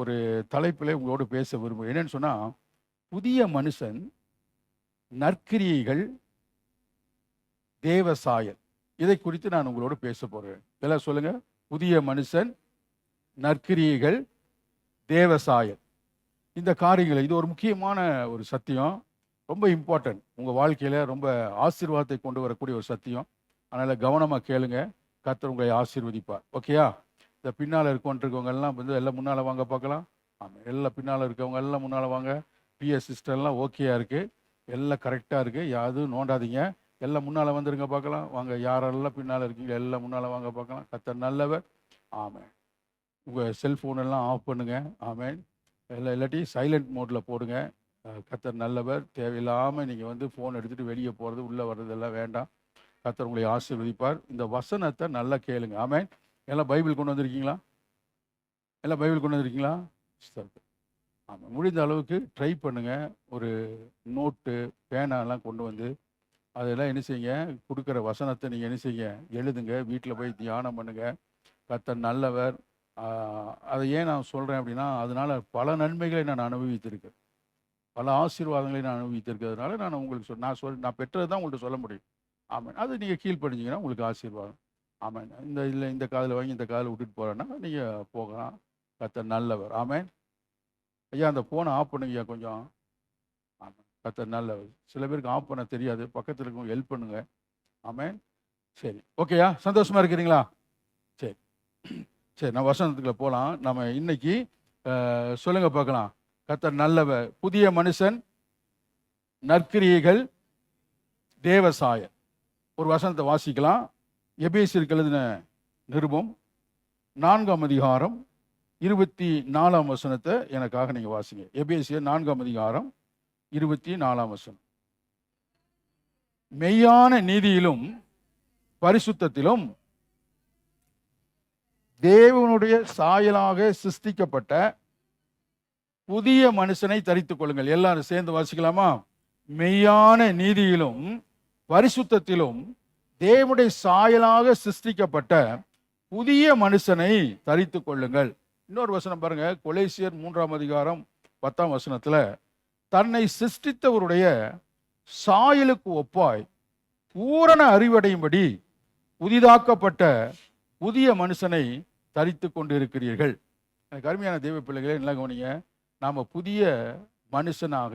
ஒரு தலைப்பில் உங்களோடு பேச விரும்புகிறேன். என்னன்னு சொன்னால், புதிய மனுஷன், நற்கிரியைகள், தேவசாயல். இதை குறித்து நான் உங்களோடு பேச போகிறேன். எல்லாம் சொல்லுங்க. புதிய மனுஷன், நற்கிரியைகள், தேவசாயல். இந்த காரியங்களை, இது ஒரு முக்கியமான ஒரு சத்தியம், ரொம்ப இம்பார்ட்டன்ட். உங்கள் வாழ்க்கையில் ரொம்ப ஆசீர்வாதத்தை கொண்டு வரக்கூடிய ஒரு சத்தியம். அதனால் கவனமாக கேளுங்க. கர்த்தர் உங்களை ஆசீர்வதிப்பார். ஓகேயா? இந்த பின்னால் இருக்கவங்க எல்லாம் வந்து எல்லாம் முன்னால் வாங்க பார்க்கலாம். ஆமாம், எல்லாம் பின்னால் இருக்கவங்க எல்லாம் முன்னால் வாங்க. பிஎஸ் சிஸ்டர்லாம் ஓகேயா இருக்குது, எல்லாம் கரெக்டாக இருக்குது, யாரும் நோண்டாதீங்க. எல்லாம் முன்னால் வந்துருங்க பார்க்கலாம். வாங்க, யாரெல்லாம் பின்னால் இருக்கீங்க எல்லாம் முன்னால் வாங்க பார்க்கலாம். கர்த்தர் நல்லவர். ஆமாம். உங்கள் செல்ஃபோன் எல்லாம் ஆஃப் பண்ணுங்க. ஆமாம். இல்லாட்டி சைலண்ட் மோடில் போடுங்க. கர்த்தர் நல்லவர். தேவையில்லாமல் நீங்கள் வந்து ஃபோன் எடுத்துகிட்டு வெளியே போகிறது உள்ளே வர்றதெல்லாம் வேண்டாம். கர்த்தர் உங்களை ஆசீர்வதிப்பார். இந்த வசனத்தை நல்லா கேளுங்க. ஆமென். எல்லாம் பைபிள் கொண்டு வந்திருக்கீங்களா? எல்லாம் பைபிள் கொண்டு வந்திருக்கீங்களா? ஆமாம், முடிந்த அளவுக்கு ட்ரை பண்ணுங்கள். ஒரு நோட்டு, பேனாலாம் கொண்டு வந்து அதெல்லாம் என்ன செய்யுங்க, கொடுக்குற வசனத்தை நீங்கள் என்ன செய்யுங்க, எழுதுங்க. வீட்டில் போய் தியானம் பண்ணுங்கள். கர்த்தர் நல்லவர். அதை ஏன் நான் சொல்கிறேன் அப்படின்னா, அதனால் பல நன்மைகளை நான் அனுபவித்திருக்கேன், பல ஆசீர்வாதங்களை நான் அனுபவித்திருக்கிறதுனால நான் உங்களுக்கு நான் பெற்றது தான் உங்கள்கிட்ட சொல்ல முடியும். ஆமாம். அது நீங்கள் கீழ்ப்படிஞ்சிங்கன்னா உங்களுக்கு ஆசீர்வாதம். ஆமாம். இந்த காதில் வாங்கி இந்த காதில் விட்டுட்டு போகிறேன்னா நீங்கள் போகலாம். கர்த்தர் நல்லவர். ஆமென். ஐயா, அந்த ஃபோனை ஆஃப் பண்ணுங்க ஐயா கொஞ்சம். ஆமாம். கர்த்தர் நல்லவர். சில பேருக்கு ஆஃப் பண்ண தெரியாது, பக்கத்தில் இருக்கவங்க ஹெல்ப் பண்ணுங்க. ஆமென். சரி, ஓகேயா? சந்தோஷமாக இருக்கிறீங்களா? சரி சரி, நான் வசனத்துக்குள்ள போகலாம். நம்ம இன்னைக்கு சொல்லுங்க பார்க்கலாம். கர்த்தர் நல்லவர், புதிய மனுஷன், நற்கிரியைகள், தேவசாயல். ஒரு வசனத்தை வாசிக்கலாம். எபேசியருக்கு எழுதின நிருபம் 4ஆம் அதிகாரம் 24ஆம் வசனத்தை எனக்காக நீங்க வாசிங்க. எபேசியர் 4ஆம் அதிகாரம் 24ஆம் வசனம். மெய்யான நீதியிலும் பரிசுத்தத்திலும் தேவனுடைய சாயலாக சிருஷ்டிக்கப்பட்ட புதிய மனுஷனை தரித்துக் கொள்ளுங்கள். எல்லாரும் சேர்ந்து வாசிக்கலாமா? மெய்யான நீதியிலும் பரிசுத்தத்திலும் தேவனுடைய சாயலாக சிருஷ்டிக்கப்பட்ட புதிய மனுஷனை தரித்துக் கொள்ளுங்கள். இன்னொரு வசனம் பாருங்க. கொலேசியர் 3ஆம் அதிகாரம் 10ஆம் வசனத்துல, தன்னை சிருஷ்டித்தவருடைய சாயலுக்கு ஒப்பாய் பூரண அறிவடையும்படி புதிதாக்கப்பட்ட புதிய மனுஷனை தரித்து கொண்டு இருக்கிறீர்கள். எனக்கு அருமையான தெய்வ பிள்ளைகளே, நல்லா கவனிங்க. நாம் புதிய மனுஷனாக,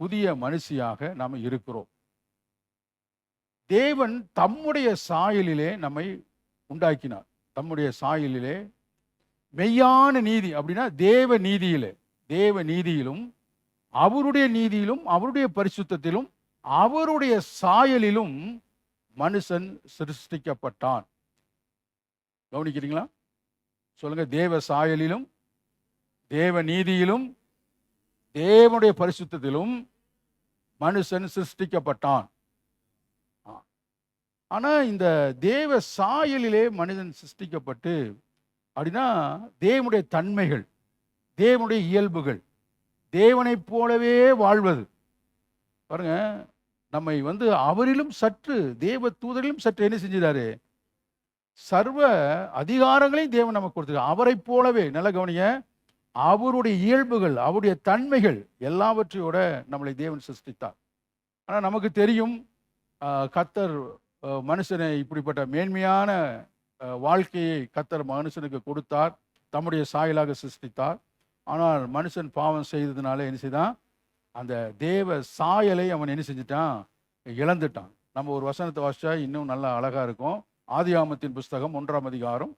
புதிய மனுஷியாக நாம் இருக்கிறோம். தேவன் தம்முடைய சாயலிலே நம்மை உண்டாக்கினார். தம்முடைய சாயலிலே மெய்யான நீதி அப்படின்னா தேவ நீதியிலே, தேவ நீதியிலும் அவருடைய நீதியிலும் அவருடைய பரிசுத்தத்திலும் அவருடைய சாயலிலும் மனுஷன் சிருஷ்டிக்கப்பட்டான். கவனிக்கிறீங்களா? சொல்லுங்க. தேவ சாயலிலும் தேவ நீதியிலும் தேவனுடைய பரிசுத்தத்திலும் மனுஷன் சிருஷ்டிக்கப்பட்டான். ஆனா இந்த தேவ சாயலிலே மனிதன் சிருஷ்டிக்கப்பட்டு அப்படின்னா தேவனுடைய தன்மைகள், தேவனுடைய இயல்புகள், தேவனைப் போலவே வாழ்வது. பாருங்க, நம்மை வந்து அவரிலும் சற்று, தேவ தூதரிலும் சற்று என்ன செஞ்சிட்டாரு, சர்வ அதிகாரங்களையும் தேவன் நமக்கு கொடுத்துருக்கார். அவரை போலவே, நல்ல கவனிங்க, அவருடைய இயல்புகள், அவருடைய தன்மைகள் எல்லாவற்றையோட நம்மளை தேவன் சிருஷ்டித்தார். ஆனால் நமக்கு தெரியும், கர்த்தர் மனுஷனை இப்படிப்பட்ட மேன்மையான வாழ்க்கையை கர்த்தர் மனுஷனுக்கு கொடுத்தார், தம்முடைய சாயலாக சிருஷ்டித்தார். ஆனால் மனுஷன் பாவம் செய்ததுனால என்ன செய்தான், அந்த தேவ சாயலை அவன் என்ன செஞ்சிட்டான், இழந்துட்டான். நம்ம ஒரு வசனத்தை வாசிச்சா இன்னும் நல்லா அழகா இருக்கும். ஆதியாகமத்தின் புஸ்தகம் 1ஆம் அதிகாரம்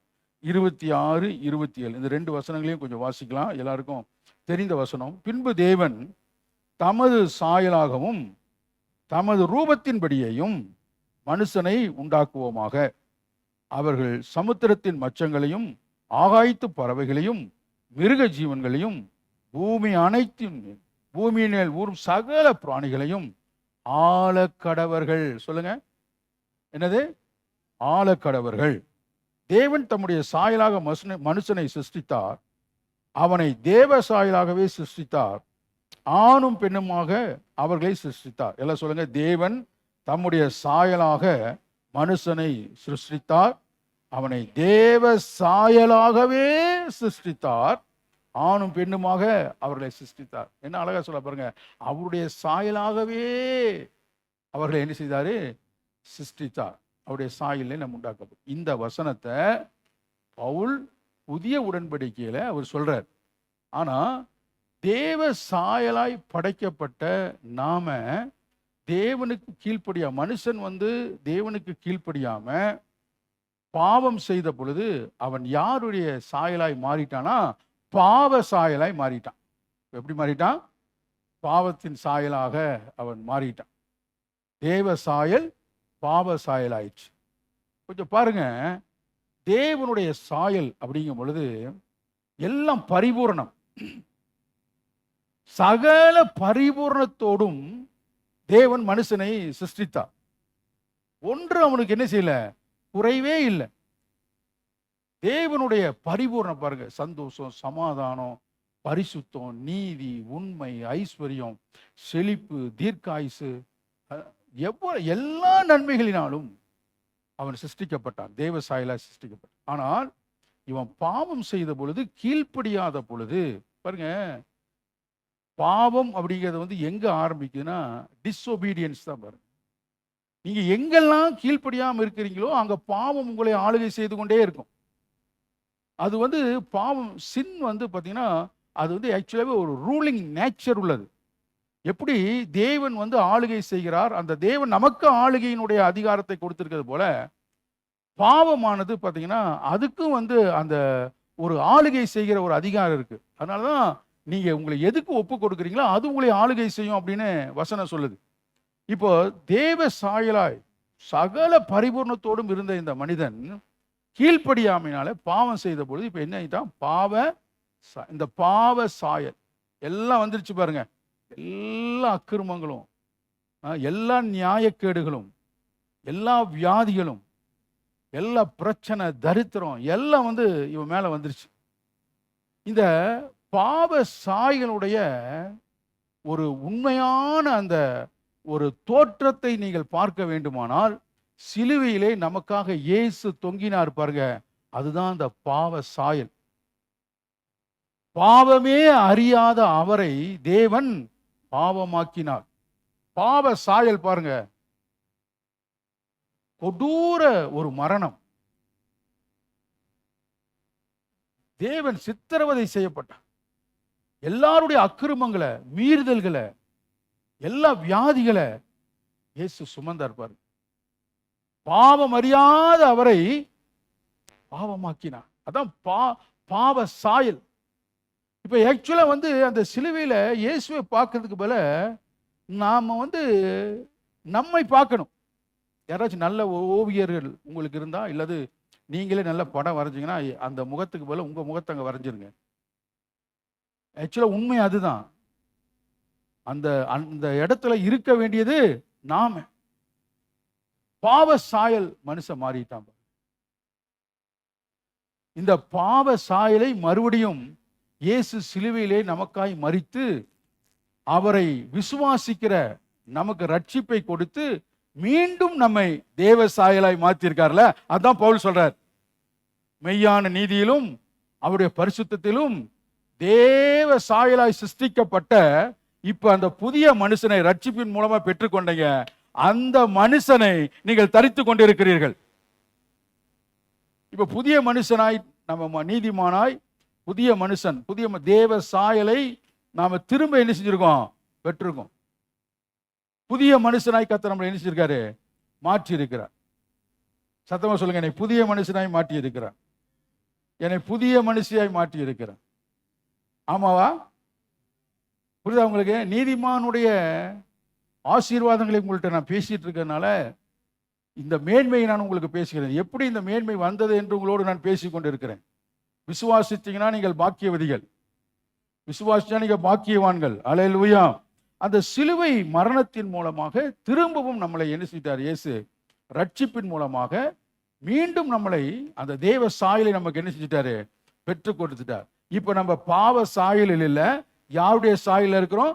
26, 27 இந்த 2 வசனங்களையும் கொஞ்சம் வாசிக்கலாம். எல்லாருக்கும் தெரிந்த வசனம். பின்பு தேவன் தமது சாயலாகவும் தமது ரூபத்தின்படியையும் மனுஷனை உண்டாக்குவோமாக, அவர்கள் சமுத்திரத்தின் மச்சங்களையும் ஆகாயத்து பறவைகளையும் மிருக ஜீவன்களையும் பூமியின் மேல் ஊறும் சகல பிராணிகளையும் ஆளக்கடவர்கள். சொல்லுங்க, என்னது? ஆளக்கடவர்கள். தேவன் தம்முடைய சாயலாக மனுஷனை சிருஷ்டித்தார், அவனை தேவ சாயலாகவே சிருஷ்டித்தார், ஆணும் பெண்ணுமாக அவர்களை சிருஷ்டித்தார். எல்லாம் சொல்லுங்க. தேவன் தம்முடைய சாயலாக மனுஷனை சிருஷ்டித்தார், அவனை தேவ சாயலாகவே சிருஷ்டித்தார், ஆணும் பெண்ணுமாக அவர்களை சிருஷ்டித்தார். என்ன அழகா சொல்ல பாருங்க, அவருடைய சாயலாகவே அவர்களை என்ன செய்தாரு? சிருஷ்டித்தார். அவருடைய சாயலே நம்ம உண்டாக்கப்படும். இந்த வசனத்தை பவுல் புதிய உடன்படிக்கையில அவர் சொல்றார். ஆனா தேவ சாயலாய் படைக்கப்பட்ட நாம தேவனுக்கு கீழ்ப்படியாம, மனுஷன் தேவனுக்கு கீழ்ப்படியாம பாவம் செய்த பொழுது அவன் யாருடைய சாயலாய் மாறிட்டானா? பாவ சாயலாய் மாறிட்டான். எப்படி மாறிட்டான்? பாவத்தின் சாயலாக அவன் மாறிட்டான். தேவ சாயல் பாவ சாயல் ஆயிடுச்சு. கொஞ்சம் பாருங்க, தேவனுடைய சாயல் அப்படிங்கும் பொழுது எல்லாம் பரிபூரணம். சகல பரிபூரணத்தோடும் தேவன் மனுஷனை சிருஷ்டித்தார். ஒன்று அவனுக்கு என்ன செய்யல? குறைவே இல்லை. தேவனுடைய பரிபூர்ணம் பாருங்க, சந்தோஷம், சமாதானம், பரிசுத்தம், நீதி, உண்மை, ஐஸ்வர்யம், செழிப்பு, தீர்க்காயுசு, எல்லா நன்மைகளினாலும் அவன் சிருஷ்டிக்கப்பட்டான், தேவ சாயலா சிருஷ்டிக்கப்பட்டான். ஆனால் இவன் பாவம் செய்த பொழுது, கீழ்ப்படியாத பொழுது பாருங்க, பாவம் அப்படிங்கிறது எங்க ஆரம்பிக்குதுன்னா டிஸ்ஒபீடியன்ஸ் தான். பாருங்க, நீங்க எங்கெல்லாம் கீழ்ப்படியாம இருக்கிறீங்களோ அங்க பாவம் உங்களை ஆளுகை செய்து கொண்டே இருக்கும். அது பாவம், சின் பாத்தீங்கன்னா அது ஆக்சுவலாகவே ஒரு ரூலிங் நேச்சர் உள்ளது. எப்படி தேவன் ஆளுகை செய்கிறார், அந்த தேவன் நமக்கு ஆளுகையினுடைய அதிகாரத்தை கொடுத்திருக்கிறது போல பாவமானது பார்த்தீங்கன்னா அதுக்கும் அந்த ஒரு ஆளுகை செய்கிற ஒரு அதிகாரம் இருக்கு. அதனாலதான் நீங்க உங்களை எதுக்கு ஒப்பு கொடுக்குறீங்களோ அது உங்களை ஆளுகை செய்யும் அப்படின்னு வசனம் சொல்லுது. இப்போ தேவ சாயலாய் சகல பரிபூர்ணத்தோடும் இருந்த இந்த மனிதன் கீழ்ப்படியாமையினால பாவம் செய்த பொழுது இப்ப என்ன ஆயிட்டான்? இந்த பாவ சாயல் எல்லாம் வந்துருச்சு பாருங்க. எல்லா அக்கிரமங்களும், எல்லா நியாயக்கேடுகளும், எல்லா வியாதிகளும், எல்லா பிரச்சனை, தரித்திரம் எல்லாம் இவன் மேல வந்துருச்சு. இந்த பாவ சாயலுடைய ஒரு உண்மையான அந்த ஒரு தோற்றத்தை நீங்கள் பார்க்க வேண்டுமானால் சிலுவையிலே நமக்காக இயேசு தொங்கினார் பாருங்க, அதுதான் அந்த பாவ சாயல். பாவமே அறியாத அவரை தேவன் பாவமாக்கினார். பாவ சாயல் பாருங்க, கொடூர ஒரு மரணம். தேவன் சித்திரவதை செய்யப்பட்டார். எல்லாருடைய அக்கிரமங்களை, மீறுதல்களை, எல்லா வியாதிகளை இயேசு சுமந்தார் பாரு. பாவம் அறியாத அவரை பாவமாக்கினார். அதான் பாவ சாயல். இப்ப ஆக்சுவலா அந்த சிலுவையில இயேசுவை பார்க்கறதுக்கு போல நாம நம்மை பார்க்கணும். யாராச்சும் நல்ல ஓவியர்கள் உங்களுக்கு இருந்தா, இல்லது நீங்களே நல்ல படம் வரைஞ்சிங்கன்னா அந்த முகத்துக்கு போல உங்க முகத்தை அங்க வரைஞ்சிருங்க. ஆக்சுவலா உண்மை அதுதான். அந்த அந்த இடத்துல இருக்க வேண்டியது நாம. பாவ சாயல் மனுஷன் மாறிட்டான். இந்த பாவ சாயலை மறுபடியும் இயேசு சிலுவையிலே நமக்காய் மரித்து அவரை விசுவாசிக்கிற நமக்கு ரட்சிப்பை கொடுத்து மீண்டும் நம்மை தேவ சாயலாய் மாத்திருக்கார்ல. அதான் பவுல் சொல்றார், மெய்யான நீதியிலும் அவருடைய பரிசுத்தத்திலும் தேவ சாயலாய் சிருஷ்டிக்கப்பட்ட இப்ப அந்த புதிய மனுஷனை ரட்சிப்பின் மூலமா பெற்றுக்கொண்டீங்க. அந்த மனுஷனை நீங்கள் தரித்து கொண்டிருக்கிறீர்கள். இப்ப புதிய மனுஷனாய், நம்ம நீதிமானாய், புதிய மனுஷன், புதிய தேவ சாயலை நாம திரும்ப என்ன செஞ்சிருக்கோம்? பெற்றிருக்கோம். புதிய மனுஷனாய் கர்த்தர் நம்மளை என்ன செஞ்சிருக்காரு? மாற்றி இருக்கிறார். சத்தமா சொல்லுங்க, என்னை புதிய மனுஷனாய் மாற்றி இருக்கிறார். என்னை புதிய மனுஷியாய் மாற்றி இருக்கிறார். ஆமாவா? புரியுதா உங்களுக்கு? நீதிமானுடைய ஆசீர்வாதங்களை உங்கள்கிட்ட நான் பேசிட்டு இருக்கிறதுனால இந்த மேன்மையை நான் உங்களுக்கு பேசுகிறேன். எப்படி இந்த மேன்மை வந்தது என்று உங்களோடு நான் பேசிக்கொண்டு இருக்கிறேன். விசுவாசித்தீங்கன்னா நீங்கள் பாக்கியவதிகள், விசுவாசிச்சா நீங்க பாக்கியவான்கள். அல்லேலூயா. அந்த சிலுவை மரணத்தின் மூலமாக திரும்பவும் நம்மளை என்ன செய்தார்? இயேசு ரட்சிப்பின் மூலமாக மீண்டும் நம்மளை அந்த தேவ சாயலை நமக்கு என்ன செஞ்சிட்டாரு? பெற்றுக் கொடுத்துட்டார். இப்ப நம்ம பாவ சாயலில் இல்லை, யாருடைய சாயலில் இருக்கிறோம்?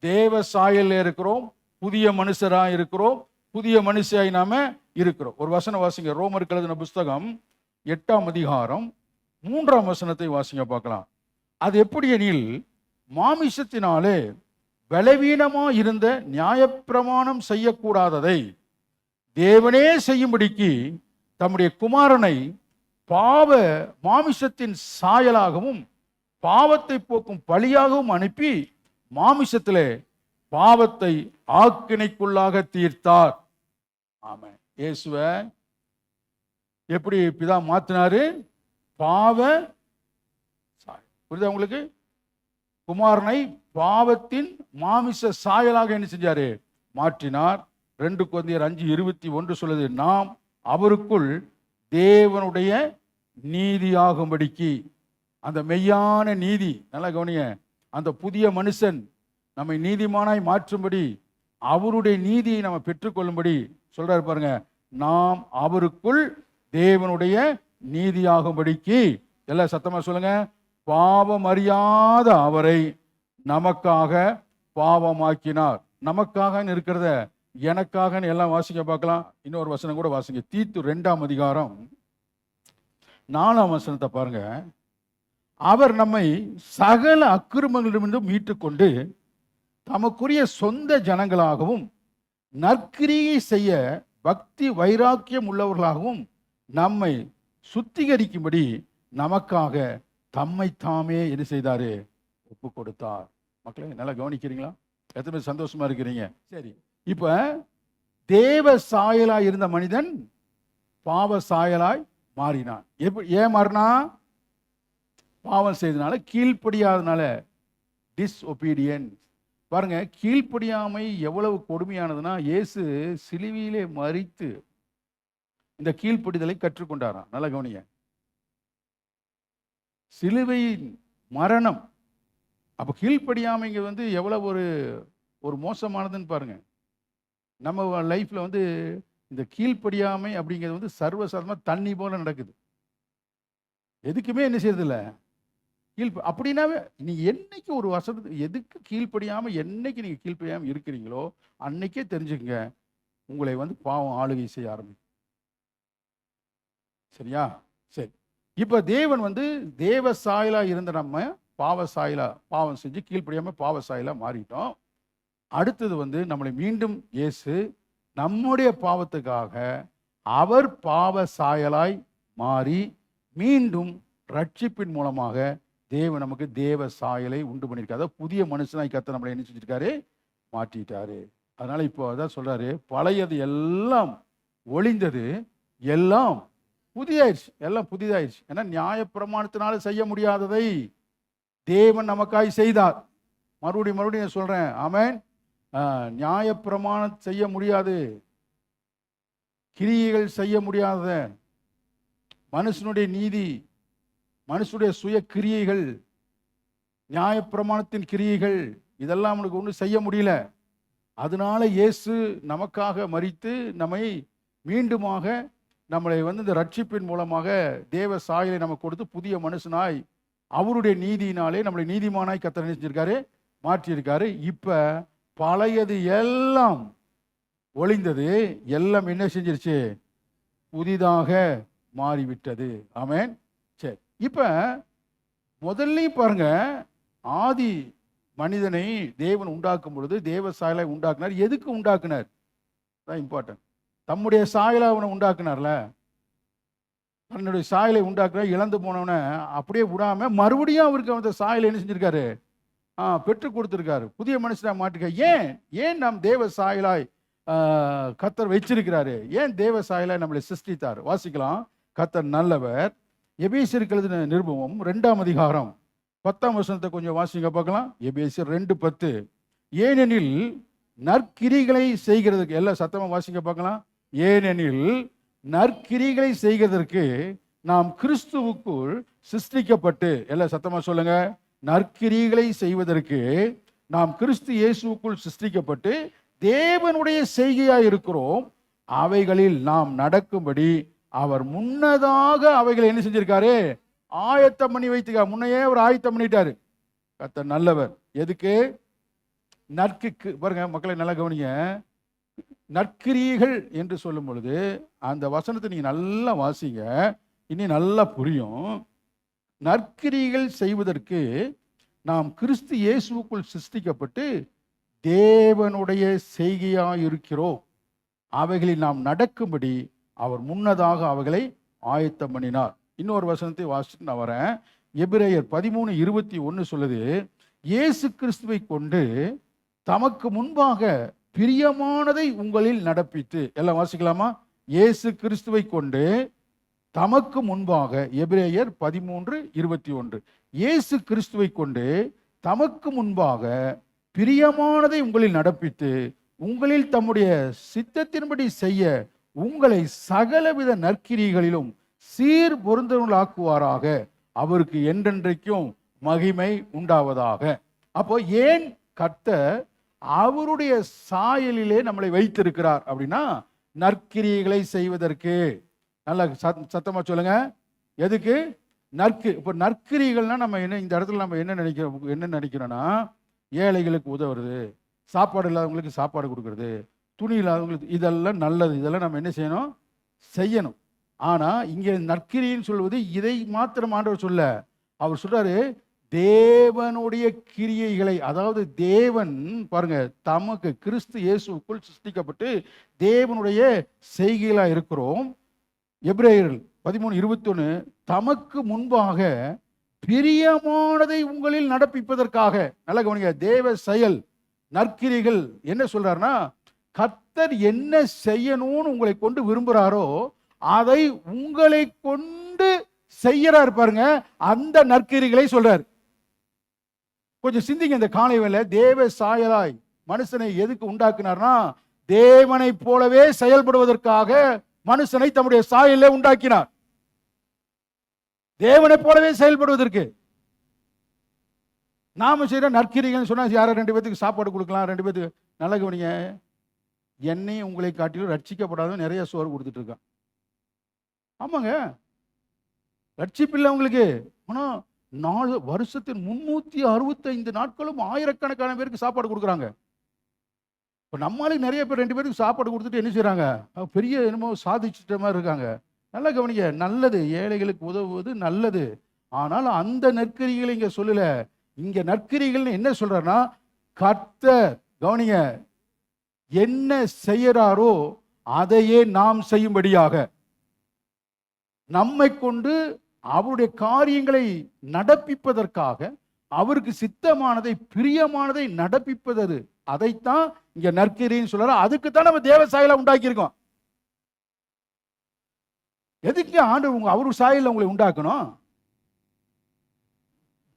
தேவ சாயலில் இருக்கிறோம். புதிய மனுஷராக இருக்கிறோம். புதிய மனுஷியாய் நாம இருக்கிறோம். ஒரு வசனம் வாசிங்க, ரோமருக்கு எழுதின புஸ்தகம் 8ஆம் அதிகாரம் 3ஆம் வசனத்தை வாசிங்க பார்க்கலாம். அது எப்படி எனில், மாமிசத்தினாலே பலவீனமா இருந்த நியாயப்பிரமாணம் செய்யக்கூடாததை தேவனே செய்யும்படிக்கு தம்முடைய குமாரனை பாவ மாமிசத்தின் சாயலாகவும் பாவத்தை போக்கும் பலியாகவும் அனுப்பி மாமிசத்திலே பாவத்தை ஆக்கினைக்குள்ளாக தீர்த்தார். ஆமென். இயேசுவ எப்படி பிதா மாத்தினாரு? பாவ புரியுதா உங்களுக்கு? குமாரனை பாவத்தின் மாமிச சாயலாக என்ன செஞ்சாரு? மாற்றினார். 2 கொரிந்தியர் 5:21 சொல்லுது, நாம் அவருக்குள் தேவனுடைய நீதியாகும்படிக்கு. அந்த மெய்யான நீதி, நல்லா கவனிங்க, அந்த புதிய மனுஷன் நம்மை நீதிமானாய் மாற்றும்படி, அவருடைய நீதியை நம்ம பெற்றுக்கொள்ளும்படி சொல்றாரு பாருங்க. நாம் அவருக்குள் தேவனுடைய நீதியாகும்படிக்கு. எல்லாம் சத்தமா சொல்லுங்க. பாவம் அறியாத அவரை நமக்காக பாவமாக்கினார். நமக்காக இருக்கிறத எனக்காக எல்லாம் வாசிக்க பார்க்கலாம். இன்னொரு வசனம் கூட வாசிங்க. தீத்து 2ஆம் அதிகாரம் 4ஆம் வசனத்தை பாருங்க. அவர் நம்மை சகல அக்கிரமங்களிலிருந்து மீட்டுக்கொண்டு தமக்குரிய சொந்த ஜனங்களாகவும் நற்கிரியை செய்ய பக்தி வைராக்கியம் உள்ளவர்களாகவும் நம்மை சுத்திகரிக்கும்படி நமக்காக தம்மை தாமே என்ன செய்தாரு? ஒப்பு கொடுத்தார். மக்களே, நல்லா கவனிக்கிறீங்களா? எத்தனை பேர் சந்தோஷமா இருக்கிறீங்க? சரி, இப்ப தேவ சாயலாய் இருந்த மனிதன் பாவ சாயலாய் மாறினான். ஏன் மாறினா? பாவம் செய்தனால, கீழ்ப்படியாதனால. டிஸ்ஒபீடியன்ஸ். பாருங்க, கீழ்ப்படியாமை எவ்வளவு கொடுமையானதுன்னா, இயேசு சிலுவையிலே மரித்து இந்த கீழ்ப்படிதலை கற்றுக்கொண்டாராம். நல்லா கவனிங்க. சிலுவையின் மரணம். அப்ப கீழ்ப்படியாமைங்க எவ்வளவு ஒரு மோசமானதுன்னு பாருங்க. நம்ம லைஃப்ல இந்த கீழ்ப்படியாமை அப்படிங்கிறது சர்வசாதாரணமா தண்ணி போல நடக்குது. எதுக்குமே என்ன செய்யறது இல்லை. அப்படின்னாவே நீங்க என்னைக்கு ஒரு வசதி எதுக்கு கீழ்ப்படியாம, என்னைக்கு நீங்க கீழ்ப்படியாம இருக்கிறீங்களோ அன்னைக்கே தெரிஞ்சுக்கங்க, உங்களை பாவம் ஆளுகை செய்ய ஆரம்பிக்கும். சரியா? சரி, இப்ப தேவன் தேவ சாயலா இருந்த நம்ம பாவ சாயலா பாவம் செஞ்சு கீழ்ப்படியாம பாவ சாயலா மாறிட்டோம். அடுத்தது நம்மளை மீண்டும் இயேசு நம்முடைய பாவத்துக்காக அவர் பாவ சாயலாய் மாறி மீண்டும் ரட்சிப்பின் மூலமாக தேவன் நமக்கு தேவ சாயலை உண்டு பண்ணியிருக்காரு. புதிய மனுஷனாய் கர்த்தர் நம்மளை என்ன செஞ்சிருக்காரு? மாற்றிட்டாரு. அதனால இப்போ அதான் சொல்றாரு, பழையது எல்லாம் ஒளிந்தது, எல்லாம் புதிதாயிருச்சு. எல்லாம் புதிதாயிருச்சு. ஏன்னா நியாயப்பிரமாணத்தினால செய்ய முடியாததை தேவன் நமக்காய் செய்தார். மறுபடியும் சொல்றேன், ஆமென். நியாயப்பிரமாணம் செய்ய முடியாது, கிரியைகள் செய்ய முடியாத, மனுஷனுடைய நீதி, மனுஷனுடைய சுய கிரியைகள், நியாயப்பிரமாணத்தின் கிரியைகள், இதெல்லாம் அவனுக்கு ஒன்றும் செய்ய முடியல. அதனால இயேசு நமக்காக மரித்து நம்மை மீண்டுமாக நம்மளை இந்த ரட்சிப்பின் மூலமாக தேவ சாயலை நமக்கு கொடுத்து புதிய மனுஷனாய் அவருடைய நீதியினாலே நம்மளை நீதிமானாய் கர்த்தர் செஞ்சிருக்காரு, மாற்றியிருக்காரு. இப்ப பழையது எல்லாம் ஒளிந்தது, எல்லாம் என்ன செஞ்சிருச்சு? புதிதாக மாறிவிட்டது. ஆமென். சரி, இப்ப முதல்லையும் பாருங்க, ஆதி மனிதனை தேவன் உண்டாக்கும் பொழுது தேவ சாயலை உண்டாக்குனார். எதுக்கு உண்டாக்குனார்? தான் இம்பார்ட்டன்ட். தம்முடைய சாயலை அவனை உண்டாக்குனார்ல. தன்னுடைய சாயலை உண்டாக்குனார். இழந்து போனவனை அப்படியே விடாம மறுபடியும் அவருக்கு அந்த சாயலை என்ன செஞ்சிருக்காரு? பெற்று கொடுத்திருக்காரு. புதிய மனுஷனா மாட்டுக்க. ஏன் நாம் தேவ சாயலாய் கர்த்தர் வச்சிருக்கிறாரு? ஏன் தேவ சாயலாய் நம்மளை சிருஷ்டித்தார்? வாசிக்கலாம். கர்த்தர் நல்லவர். எபேசியருக்கு எழுதின நிருபம் 2ஆம் அதிகாரம் 10ஆம் வசனத்தை கொஞ்சம் வாசிங்க பார்க்கலாம். எபேசியர் 2:10. ஏனெனில் நற்கிரிகளை செய்கிறதுக்கு, எல்லாம் சத்தமா வாசிங்க பார்க்கலாம். ஏனெனில் நற்கிரிகளை செய்கிறதற்கு நாம் கிறிஸ்துவுக்குள் சிருஷ்டிக்கப்பட்டு, எல்லாம் சத்தமா சொல்லுங்க. நற்கிரிகளை செய்வதற்கு நாம் கிறிஸ்து இயேசுவுக்குள் சிருஷ்டிக்கப்பட்டு தேவனுடைய செய்கையாய் இருக்கிறோம். அவைகளில் நாம் நடக்கும்படி அவர் முன்னதாக அவைகளை என்ன செஞ்சிருக்காரு? ஆயத்தம் பண்ணி வைத்துக்க. முன்னையே அவர் ஆயத்தம் பண்ணிட்டாரு. கர்த்தர் நல்லவர். எதுக்கு? பாருங்க மக்களை நல்லா கவனிங்க. நற்கிரியைகள் என்று சொல்லும் பொழுது அந்த வசனத்தை நீங்க நல்லா வாசிங்க. இனி நல்லா புரியும். நற்கிரிகள் செய்வதற்கு நாம் கிறிஸ்து இயேசுவுக்குள் சிருஷ்டிக்கப்பட்டு தேவனுடைய செய்கையாயிருக்கிறோம். அவைகளில் நாம் நடக்கும்படி அவர் முன்னதாக அவைகளை ஆயத்தம் பண்ணினார். இன்னொரு வசனத்தை வாசிட்டு நான் வரேன். எபிரேயர் 13:21 சொல்லுது, இயேசு கிறிஸ்துவை கொண்டு தமக்கு முன்பாக பிரியமானதை உங்களில் நடப்பித்து. எல்லாம் வாசிக்கலாமா? இயேசு கிறிஸ்துவை கொண்டு தமக்கு முன்பாக, எபிரேயர் 13:21, இயேசு கிறிஸ்துவை கொண்டு தமக்கு முன்பாக பிரியமானதை உங்களில் நடப்பித்து உங்களில் தம்முடைய சித்தத்தின்படி செய்ய உங்களை சகலவித நற்கிரிகளிலும் சீர் பொருந்தவர்களாக்குவாராக, அவருக்கு என்றென்றைக்கும் மகிமை உண்டாவதாக. அப்போ ஏன் கர்த்தர் அவருடைய சாயலிலே நம்மளை வைத்திருக்கிறார் அப்படின்னா, நற்கிரிகளை செய்வதற்கு. நல்லா சத்தமா சொல்லுங்க, எதுக்கு? இப்போ நற்கிரிகள்னா நம்ம என்ன, இந்த இடத்துல நம்ம என்ன நினைக்கிறோம்னா, ஏழைகளுக்கு உதவுறது, சாப்பாடு இல்லாதவங்களுக்கு சாப்பாடு கொடுக்கறது, துணி இல்லாதவங்களுக்கு, இதெல்லாம் நல்லது, இதெல்லாம் நம்ம என்ன செய்யணும். ஆனா இங்க நற்கிரின்னு சொல்வது இதை மாத்திரம் ஆண்டவர் சொல்ல. அவர் சொல்றாரு தேவனுடைய கிரியைகளை, அதாவது தேவன் பாருங்க, தமக்கு கிறிஸ்து இயேசுக்குள் சிருஷ்டிக்கப்பட்டு தேவனுடைய செய்கைகளா இருக்கிறோம். எபிரேயர் 13:21, தமக்கு முன்பாக பிரியமானதை உங்களில் நடப்பிப்பதற்காக. நல்ல கவனிங்க, தேவ செயல் நற்கிரிகள் என்ன சொல்றாருன்னா, கர்த்தர் என்ன செய்யணும்னு உங்களை கொண்டு விரும்புகிறாரோ அதை உங்களை கொண்டு செய்யறாரு பாருங்க, அந்த நற்கிரிகளை சொல்றாரு. கொஞ்சம் சிந்திங்க இந்த காலை வேளை. தேவ சாயலாய் மனுஷனை எதுக்கு உண்டாக்கினார்னா, தேவனை போலவே செயல்படுவதற்காக மனுஷனை தம்முடைய சாயலே உண்டாக்கினார். தேவனை போலவே செயல்படுவதற்கு. நாம செய்யற நற்கிரிகள் சொன்னா யாரோ 2 பேத்துக்கு சாப்பாடு கொடுக்கலாம், 2 பேத்துக்கு. நல்ல கவனிங்க, என்னையும் உங்களை காட்டிலும் ரட்சிக்கப்படாத நிறைய சோறு கொடுத்துட்டு இருக்கான். ஆமாங்க, ரட்சிப்பில்லை உங்களுக்கு. ஆனா 4 வருஷத்தின் 365 நாட்களும் ஆயிரக்கணக்கான பேருக்கு சாப்பாடு கொடுக்குறாங்க. இப்போ நம்மளுக்கு நிறைய பேர் 2 பேருக்கு சாப்பாடு கொடுத்துட்டு என்ன செய்யறாங்க, பெரிய என்னமோ சாதிச்சிட்ட மாதிரி இருக்காங்க. நல்லா கவனிங்க, நல்லது, ஏழைகளுக்கு உதவுவது நல்லது. ஆனால் அந்த நற்கிரிகளை இங்க சொல்லல. இங்க நற்கிரிகள் என்ன சொல்றாருன்னா, கர்த்தர் கவனிங்க என்ன செய்யறாரோ அதையே நாம் செய்யும்படியாக, நம்மை கொண்டு அவருடைய காரியங்களை நடப்பிப்பதற்காக, அவருக்கு சித்தமானதை பிரியமானதை நடப்பிப்பது, அதைத்தான் இங்க நற்கிரின்னு சொல்றாரு. அதுக்குத்தான் நம்ம தேவ சாயலை உண்டாக்கி இருக்கோம். எதுக்கு ஆண்டவர் அவரு சாயல உங்களை உண்டாக்கணும்?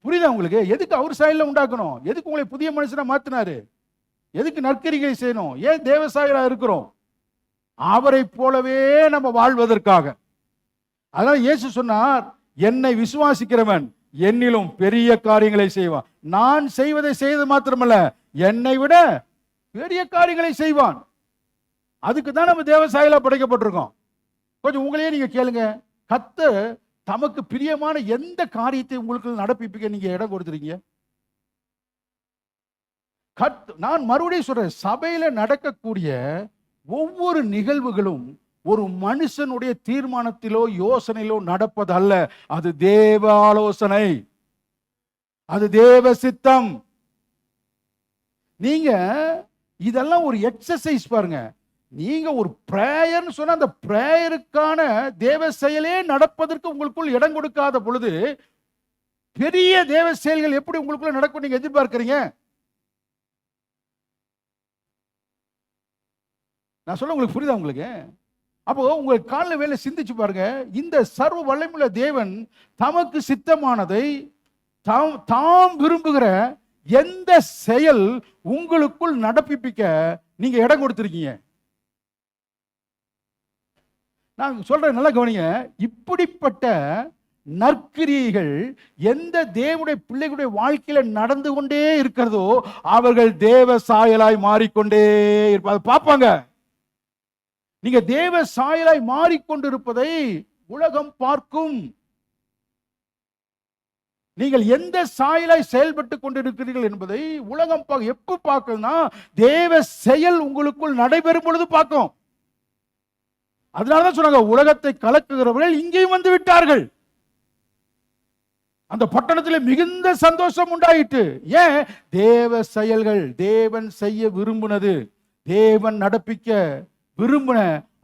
புரியுதா உங்களுக்கு? எதுக்கு அவர் சாயல உண்டாக்கணும்? எதுக்கு உங்களை புதிய மனுஷனா மாத்தினாரு? எதுக்கு நற்கிரிகளை செய்யணும்? ஏன் தேவ சாயலா இருக்கிறோம்? அவரை போலவே நம்ம வாழ்வதற்காக. அதனால இயேசு சொன்னார், என்னை விசுவாசிக்கிறவன் என்னிலும் பெரிய காரியங்களை செய்வான். நான் செய்வதை செய்வது மாத்திரமல்ல, என்னை விட பெரிய காரியங்களை செய்வான். அதுக்கு தான் நம்ம தேவ சாயலா படைக்கப்பட்டிருக்கோம். கொஞ்சம் உங்களையே நீங்க கேளுங்க, கர்த்தர் தமக்கு பிரியமான எந்த காரியத்தை உங்களுக்கு நடப்பிக்க நீங்க இடம் கொடுத்துருக்கீங்க? நான் மறுபடியும் சொல்றேன், சபையில நடக்கக்கூடிய ஒவ்வொரு நிகழ்வுகளும் ஒரு மனுஷனுடைய தீர்மானத்திலோ யோசனையிலோ நடப்பதல்ல. அது தேவ ஆலோசனை, அது தேவ சித்தம். நீங்க இதெல்லாம் ஒரு எக்ஸசைஸ் பாருங்க. நீங்க ஒரு பிரேயர்னு சொன்னா அந்த பிரேயருக்கான தேவ செயலே நடப்பதற்கு உங்களுக்குள் இடம் கொடுக்காத பொழுது பெரிய தேவ செயல்கள் எப்படி உங்களுக்குள்ள நடக்கும் நீங்க எதிர்பார்க்கிறீங்க? நான் சொல்ல உங்களுக்கு புரியுதா உங்களுக்கு? அப்போ உங்க கால வேலை சிந்திச்சு பாருங்க. இந்த சர்வ வல்லமையுள்ள தேவன் தமக்கு சித்தமானதை தாம் விரும்புகிற எந்த செயல் உங்களுக்குள் நடப்பிக்க நீங்க இடம் கொடுத்திருக்கீங்க? நான் சொல்றேன், நல்லா கவனிங்க. இப்படிப்பட்ட நற்கிரியைகள் எந்த தேவனுடைய பிள்ளைகளுடைய வாழ்க்கையில நடந்து கொண்டே இருக்கிறதோ அவர்கள் தேவ சாயலாய் மாறிக்கொண்டே இருப்பாங்க. பார்ப்பாங்க. நீங்க தேவ சாயலாய் மாறிக்கொண்டிருப்பதை உலகம் பார்க்கும். நீங்கள் எந்த சாயலாய் செயல்பட்டு கொண்டிருக்கிறீர்கள் என்பதை உலகம் எப்ப பார்க்கணும்னா தேவ செயல் உங்களுக்குள் நடைபெறும் பொழுது பார்க்கும். அதனாலதான் சொன்னாங்க, உலகத்தை கலக்குகிறவர்கள் இங்கேயும் வந்து விட்டார்கள். அந்த பட்டணத்தில் மிகுந்த சந்தோஷம் உண்டாயிற்று. ஏன்? தேவ செயல்கள், தேவன் செய்ய விரும்பினது, தேவன் நடப்பிக்க விரும்பின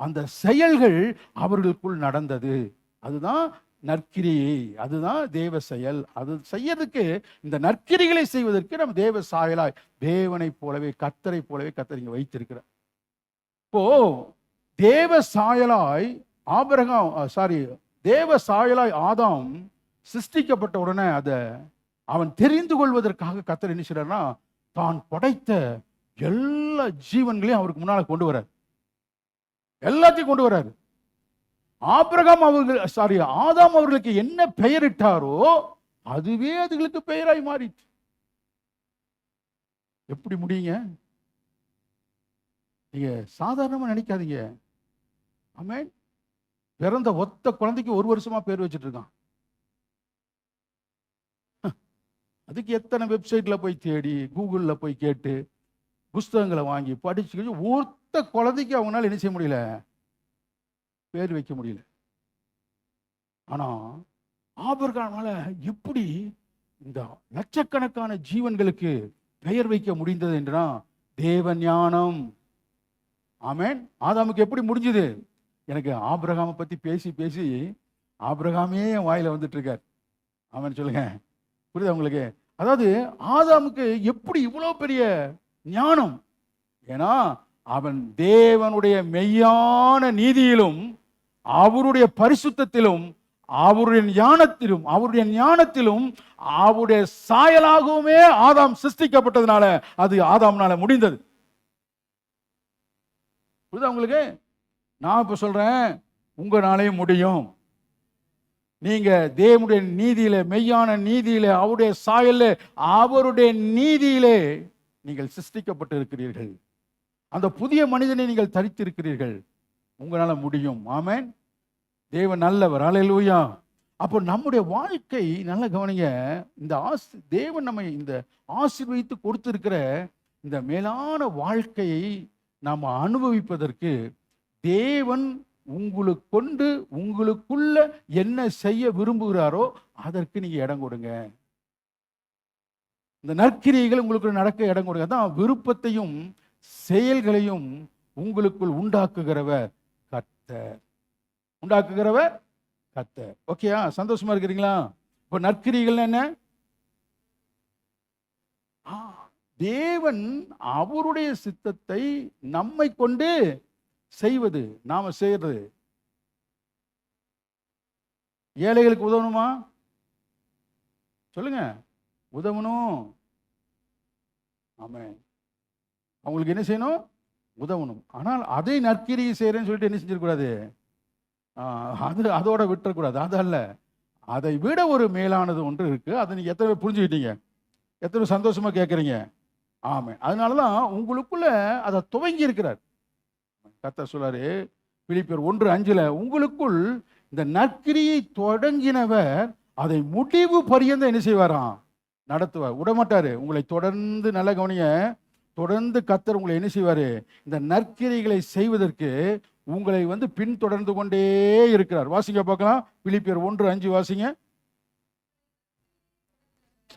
அந்த செயல்கள் அவர்களுக்குள் நடந்தது. அதுதான் நற்கிரியை, அதுதான் தேவ செயல். அது செய்யறதுக்கு, இந்த நற்கிரிகளை செய்வதற்கு நம்ம தேவ சாயலாய் தேவனை போலவே, கர்த்தரை போலவே கர்த்தர் இங்க வைத்திருக்கிறார். இப்போ தேவ சாயலாய் தேவ சாயலாய் ஆதாம் சிருஷ்டிக்கப்பட்ட உடனே அவன் தெரிந்து கொள்வதற்காக கர்த்தர் என்ன செய்றார்னா, தான் படைத்த எல்லா ஜீவன்களையும் அவருக்கு முன்னால கொண்டு வரார். எல்லாத்தையும் கொண்டு வராரு. ஆதாம் அவர்களுக்கு என்ன பெயரிட்டாரோ அதுவே அதுகளுக்கு பெயராய் மாறிச்சு. எப்படி முடியுங்க? நீங்க சாதாரணமா நினைக்காதீங்க. ஆமென். பிறந்த ஒத்த குழந்தைக்கு 1 வருஷமா பேர் வச்சிட்டு இருக்கான். அதுக்கு எத்தனை வெப்சைட்ல போய் தேடி, கூகுள்ல போய் கேட்டு, புஸ்தகங்களை வாங்கி படிச்சு, ஒத்த குழந்தைக்கு அவங்களால என்ன செய்ய முடியல, பேர் வைக்க முடியல. ஆனா ஆபிரகாமால எப்படி இந்த லட்சக்கணக்கான ஜீவன்களுக்கு பெயர் வைக்க முடிந்தது என்றா தேவ ஞானம். ஆமென். ஆதாமுக்கு எப்படி முடிஞ்சது? எனக்கு ஆபிரகாமை பத்தி பேசி பேசி ஆபிரகாமே என் வாயில வந்துட்டு இருக்கார். ஆமென் சொல்லுங்க. புரியுதா உங்களுக்கு? அதாவது ஆதாமுக்கு எப்படி இவ்வளவு பெரிய ஞானம்? ஏன்னா அவன் தேவனுடைய மெய்யான நீதியிலும் அவருடைய பரிசுத்தத்திலும் அவருடைய ஞானத்திலும் அவருடைய சாயலாகவுமே ஆதாம் சிருஷ்டிக்கப்பட்டதுனால அது ஆதாம்னால முடிந்தது. புரியுதா உங்களுக்கு? நான் இப்ப சொல்றேன், உங்களாலேயும் முடியும். நீங்க தேவனுடைய நீதியில, மெய்யான நீதியில, அவருடைய சாயல்ல, அவருடைய நீதியிலே நீங்கள் சிருஷ்டிக்கப்பட்டு இருக்கிறீர்கள். அந்த புதிய மனிதனை நீங்கள் தரித்திருக்கிறீர்கள். உங்களால முடியும். ஆமென். தேவன் நல்லவர். அல்லேலூயா. அப்போ நம்முடைய வாழ்க்கை நல்ல கவனிங்க. இந்த தேவன் நம்மை இந்த ஆசீர்வதித்து கொடுத்திருக்கிற இந்த மேலான வாழ்க்கையை நாம் அனுபவிப்பதற்கு தேவன் உங்களுக்குள்ள என்ன செய்ய விரும்புகிறாரோ அதற்கு நீங்க இடம் கொடுங்க. இந்த நற்கிரியைகள் உங்களுக்கு நடக்க இடம் கொடுங்க. அதான் விருப்பத்தையும் செயல்களையும் உங்களுக்குள் உண்டாக்குகிறவர் கர்த்தர். ஓகேயா? சந்தோஷமா இருக்கிறீங்களா? இப்ப நற்கிரியைகள் என்ன? தேவன் அவருடைய சித்தத்தை நம்மை கொண்டு செய்வது, நாம செய்யறது. ஏழைகளுக்கு உதவணுமா? சொல்லுங்க. உதவணும். ஆமென். அவங்களுக்கு என்ன செய்யணும்? உதவணும். ஆனால் அதை நற்கிரியை செய்யறேன்னு சொல்லிட்டு என்ன செஞ்சிடக்கூடாது, அதோட விட்டுறக்கூடாது. அது அல்ல, அதை விட ஒரு மேலானது ஒன்று இருக்கு. அதை நீங்க எத்தனை பேர் புரிஞ்சுக்கிட்டீங்க? எத்தனை சந்தோஷமா கேட்கறீங்க? ஆமென். அதனாலதான் உங்களுக்குள்ள அதை துவங்கி இருக்கிறார். கர்த்தர் சொல்றாரு பிலிப்பியர் 1:5, உங்களுக்குள் இந்த நற்கிரியை தொடங்கினவர் அதை முடிவு பரியந்தம் என்ன செய்வாராம்? நடத்துவார். விடமாட்டாரு. உங்களை தொடர்ந்து, நல்ல கவனிங்க, தொடர்ந்து கர்த்தர் உங்களை என்ன செய்வாரு? இந்த நற்கிரிகளை செய்வதற்கு உங்களை பின்தொடர்ந்து கொண்டே இருக்கிறார். வாசிங்க பார்க்கலாம். பிலிப்பியர் 1:5 வாசிங்க.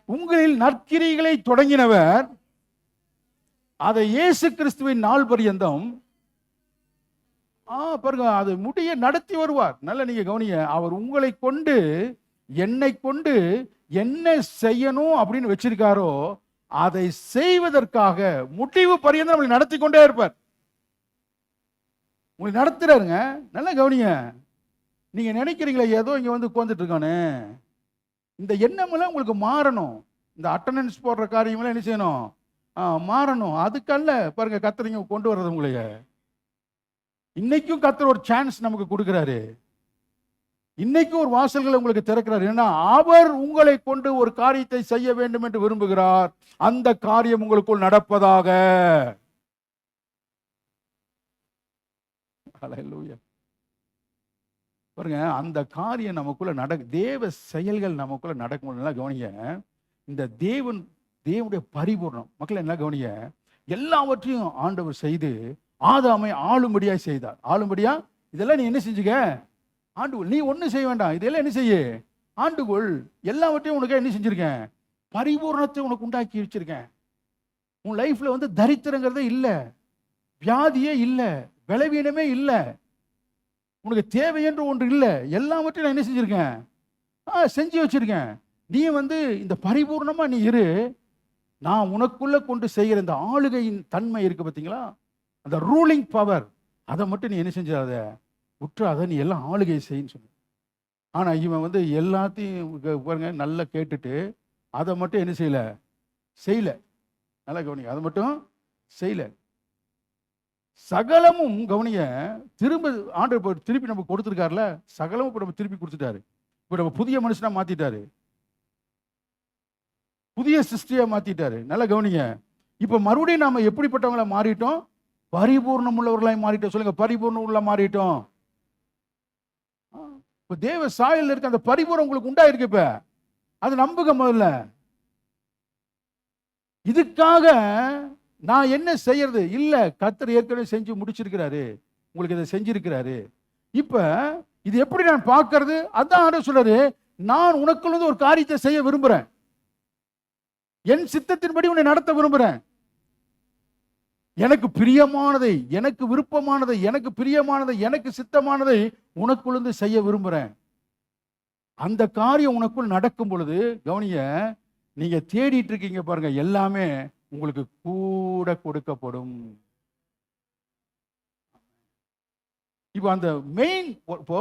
உங்களில் நற்கிரிகளை தொடங்கினவர் அதை இயேசு கிறிஸ்துவின் நாள் பரியந்தம் பாருங்க, அது முடிய நடத்தி வருவார். நல்ல நீங்க கவனிங்க. அவர் உங்களை கொண்டு, என்னை கொண்டு என்ன செய்யணும் அப்படின்னு வச்சிருக்காரோ அதை செய்வதற்காக முடிவு பரியந்தம் நம்மளை நடத்தி கொண்டே இருப்பார். உங்களை நடத்துறாருங்க. நல்ல கவனிங்க. நீங்க நினைக்கிறீங்களா ஏதோ இங்க உட்கார்ந்துட்டு இருக்கானே, இந்த எண்ணமெல்லாம் உங்களுக்கு மாறணும். இந்த அட்டண்டன்ஸ் போடுற காரியமெல்லாம் என்ன செய்யணும்? மாறணும். அதுக்கல்ல பாருங்க கர்த்தர் கொண்டு வர்றது உங்களைய. இன்னைக்கும் கர்த்தர் ஒரு சான்ஸ் நமக்கு கொடுக்கிறாரு. இன்னைக்கும் ஒரு வாசல்களை உங்களுக்கு திறக்கிறார். ஏன்னா அவர் உங்களை கொண்டு ஒரு காரியத்தை செய்ய வேண்டும் என்று விரும்புகிறார். அந்த காரியம் உங்களுக்குள் நடப்பதாக. பாருங்க, அந்த காரியம் நமக்குள்ள தேவ செயல்கள் நமக்குள்ள நடக்கும். கவனிங்க, இந்த தேவனுடைய பரிபூர்ணம் மக்கள் என்ன கவனிங்க, எல்லாவற்றையும் ஆண்டவர் செய்து ஆதாமை ஆளும்படியா செய்தார். ஆளும்படியா இதெல்லாம் நீ என்ன செஞ்சுக்க, ஆண்டுகொள். நீ ஒன்றும் செய்ய வேண்டாம், இதெல்லாம் என்ன செய்ய, ஆண்டுகொள். எல்லாவற்றையும் உனக்கு என்ன செஞ்சிருக்கேன், பரிபூர்ணத்தை உனக்கு உண்டாக்கி வச்சிருக்கேன். உன் லைஃப்ல வந்து தரித்திரங்கிறதே இல்லை, வியாதியே இல்லை, பலவீனமே இல்லை, உனக்கு தேவை என்று ஒன்று இல்லை. எல்லாவற்றையும் நான் என்ன செஞ்சிருக்கேன், செஞ்சு வச்சிருக்கேன். நீ வந்து இந்த பரிபூர்ணமா நீ இரு. நான் உனக்குள்ள கொண்டு செய்கிற இந்த ஆளுகையின் தன்மை இருக்கு பார்த்தீங்களா, அந்த ரூலிங் பவர், அதை மட்டும் நீ என்ன செஞ்சாத, உற்றாத, நீ எல்லாம் ஆளுகை செய்யின்னு சொன்ன. ஆனா இவன் வந்து எல்லாத்தையும் பாருங்க நல்லா கேட்டுட்டு அதை மட்டும் என்ன செய்யல. நல்லா கவனிங்க, அதை மட்டும் செய்யல. சகலமும் கவனிய திரும்ப ஆண்டவர் திருப்பி நம்ம கொடுத்துருக்காருல, சகலமும் இப்ப நம்ம திருப்பி கொடுத்துட்டாரு. இப்ப நம்ம புதிய மனுஷனா மாத்திட்டாரு, புதிய சிருஷ்டியா மாத்திட்டாரு. நல்லா கவனிங்க. இப்ப மறுபடியும் நாம எப்படிப்பட்டவங்கள மாறிட்டோம், பரிபூர்ணம் உள்ளவர்களாய் மாறிட்டோம். சொல்லுங்க, பரிபூர்ணம் உள்ள மாறிட்டோம். இப்ப தேவ சாயல் இருக்க அந்த பரிபூர்ணம் உங்களுக்கு உண்டாயிருக்கு. இப்ப அது நம்புங்க. முதல்ல இதுக்காக நான் என்ன செய்யறது இல்ல, கர்த்தர் ஏற்கனவே செஞ்சு முடிச்சிருக்கிறாரு, உங்களுக்கு இதை செஞ்சிருக்கிறாரு. இப்ப இது எப்படி நான் பார்க்கறது, அதான் ஆண்டவர் சொல்றாரு, நான் உனக்குள்ள ஒரு காரியத்தை செய்ய விரும்புறேன், என் சித்தத்தின்படி உன்னை நடத்த விரும்புறேன். எனக்கு பிரியமானதை, எனக்கு விருப்பமானதை, எனக்கு பிரியமானதை, எனக்கு சித்தமானதை உனக்குள்ள செய்ய விரும்புறேன். அந்த காரியம் உனக்குள் நடக்கும் பொழுது கவனிய, நீங்க தேடிட்டு இருக்கீங்க பாருங்க, எல்லாமே உங்களுக்கு கூட கொடுக்கப்படும். இப்போ அந்த மெயின், இப்போ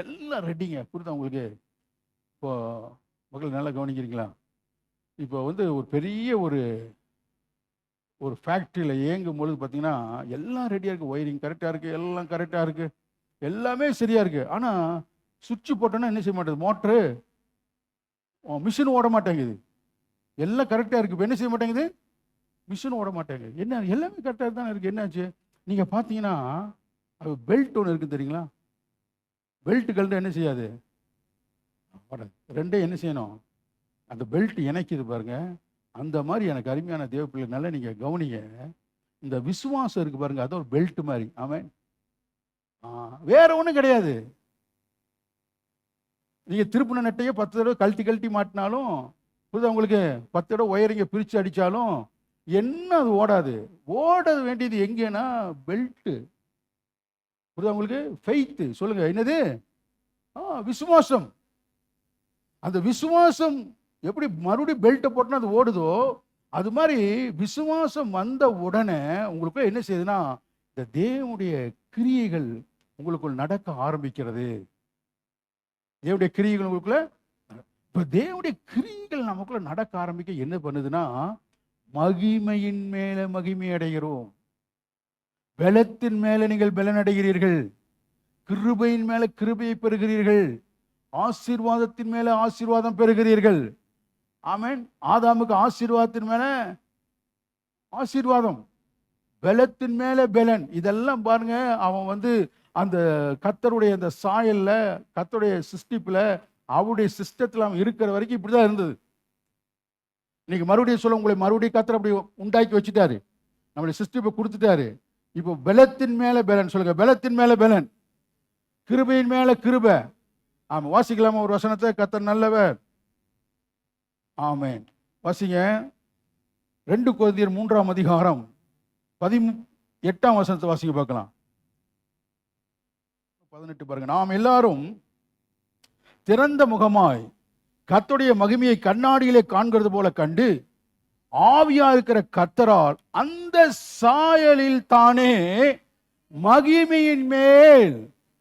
எல்லாம் ரெடிங்க, புரியுதா உங்களுக்கு? இப்போ மக்கள் நல்லா கவனிக்கிறீங்களா? இப்போ வந்து ஒரு பெரிய ஒரு ஃபேக்ட்ரியில் இயங்கும் பொழுது பார்த்தீங்கன்னா எல்லாம் ரெடியாக இருக்குது, ஒயரிங் கரெக்டாக இருக்குது, எல்லாம் கரெக்டாக இருக்குது, எல்லாமே சரியாக இருக்குது. ஆனால் சுவிட்சு போட்டோன்னா என்ன செய்ய மாட்டேங்குது, மோட்ரு மிஷின் ஓட மாட்டேங்குது. எல்லாம் கரெக்டாக இருக்குது, இப்போ என்ன செய்ய மாட்டேங்குது, மிஷின் ஓட மாட்டேங்குது. என்ன, எல்லாமே கரெக்டாக தானே இருக்குது, என்னாச்சு? நீங்கள் பார்த்தீங்கன்னா அது பெல்ட் ஒன்று இருக்குது தெரியுங்களா, பெல்ட் கழட்டு என்ன செய்யாது, ரெண்டே என்ன செய்யணும், அந்த பெல்ட் இணைக்குது பாருங்க. அந்த மாதிரி எனக்கு அருமையான தேவ பிள்ளைனால நீங்க கவனிங்க, இந்த விசுவாசம் இருக்கு பாருங்க, அது ஒரு பெல்ட் மாதிரி. ஆமென். வேற ஒன்றும் கிடையாது. நீங்க திருப்பின நெட்டையே 10 தடவை கழட்டி மாட்டினாலும், புரியுதா உங்களுக்கு, 10 தடவை ஒயரிங்க பிரிச்சு அடிச்சாலும் என்ன அது ஓடாது. ஓட வேண்டியது எங்கன்னா பெல்ட். புரியுதா உங்களுக்கு? ஃபெய்த். சொல்லுங்க, என்னது? விசுவாசம். அந்த விசுவாசம் எப்படி மறுபடியும் பெல்ட்டை போட்டுனா அது ஓடுதோ, அது மாதிரி விசுவாசம் வந்த உடனே உங்களுக்குள்ள என்ன செய்யுதுன்னா, இந்த தேவனுடைய கிரியைகள் உங்களுக்குள் நடக்க ஆரம்பிக்கிறது. தேவனுடைய கிரியைகள் உங்களுக்குள்ள, இப்ப தேவனுடைய கிரியைகள் நமக்குள்ள நடக்க ஆரம்பிக்க என்ன பண்ணுதுன்னா, மகிமையின் மேல மகிமை அடைகிறோம். பலத்தின் மேல நீங்கள் பலன் அடைகிறீர்கள், கிருபையின் மேல கிருபையை பெறுகிறீர்கள், ஆசீர்வாதத்தின் மேல ஆசீர்வாதம் பெறுகிறீர்கள். ஆமென். ஆதாமுக்கு ஆசீர்வாதத்தின் மேல ஆசீர்வாதம், பலத்தின் மேல பலன். இதெல்லாம் பாருங்க, அவன் வந்து அந்த கர்த்தருடைய அந்த சாயல்ல, கர்த்தருடைய சிஸ்டிப்ல, அவருடைய சிஸ்டத்தில் அவன் இருக்கிற வரைக்கும் இப்படிதான் இருந்தது. இன்னைக்கு மறுபடியும் சொல்ல, உங்களை மறுபடியும் கர்த்தர் அப்படி உண்டாக்கி வச்சுட்டாரு, நம்மளுடைய சிஸ்டிப்பை கொடுத்துட்டாரு. இப்போ பலத்தின் மேல பலன். சொல்லுங்க, பலத்தின் மேல பலன், கிருபையின் மேல கிருபை. ஆமா, வாசிக்கலாமா ஒரு வசனத்தை? கர்த்தர் நல்லவர். ஆமென். வாசிங்க, 2 கொரிந்தியர் 3ஆம் அதிகாரம் 18ஆம் வசனத்தை வாசிக்க பார்க்கலாம். 18 பாருங்க. நாம் எல்லாரும் திறந்த முகமாய் கர்த்தருடைய மகிமையை கண்ணாடியிலே காண்கிறது போல கண்டு, ஆவியா இருக்கிற கர்த்தரால் அந்த சாயலில் தானே மகிமையின் மேல்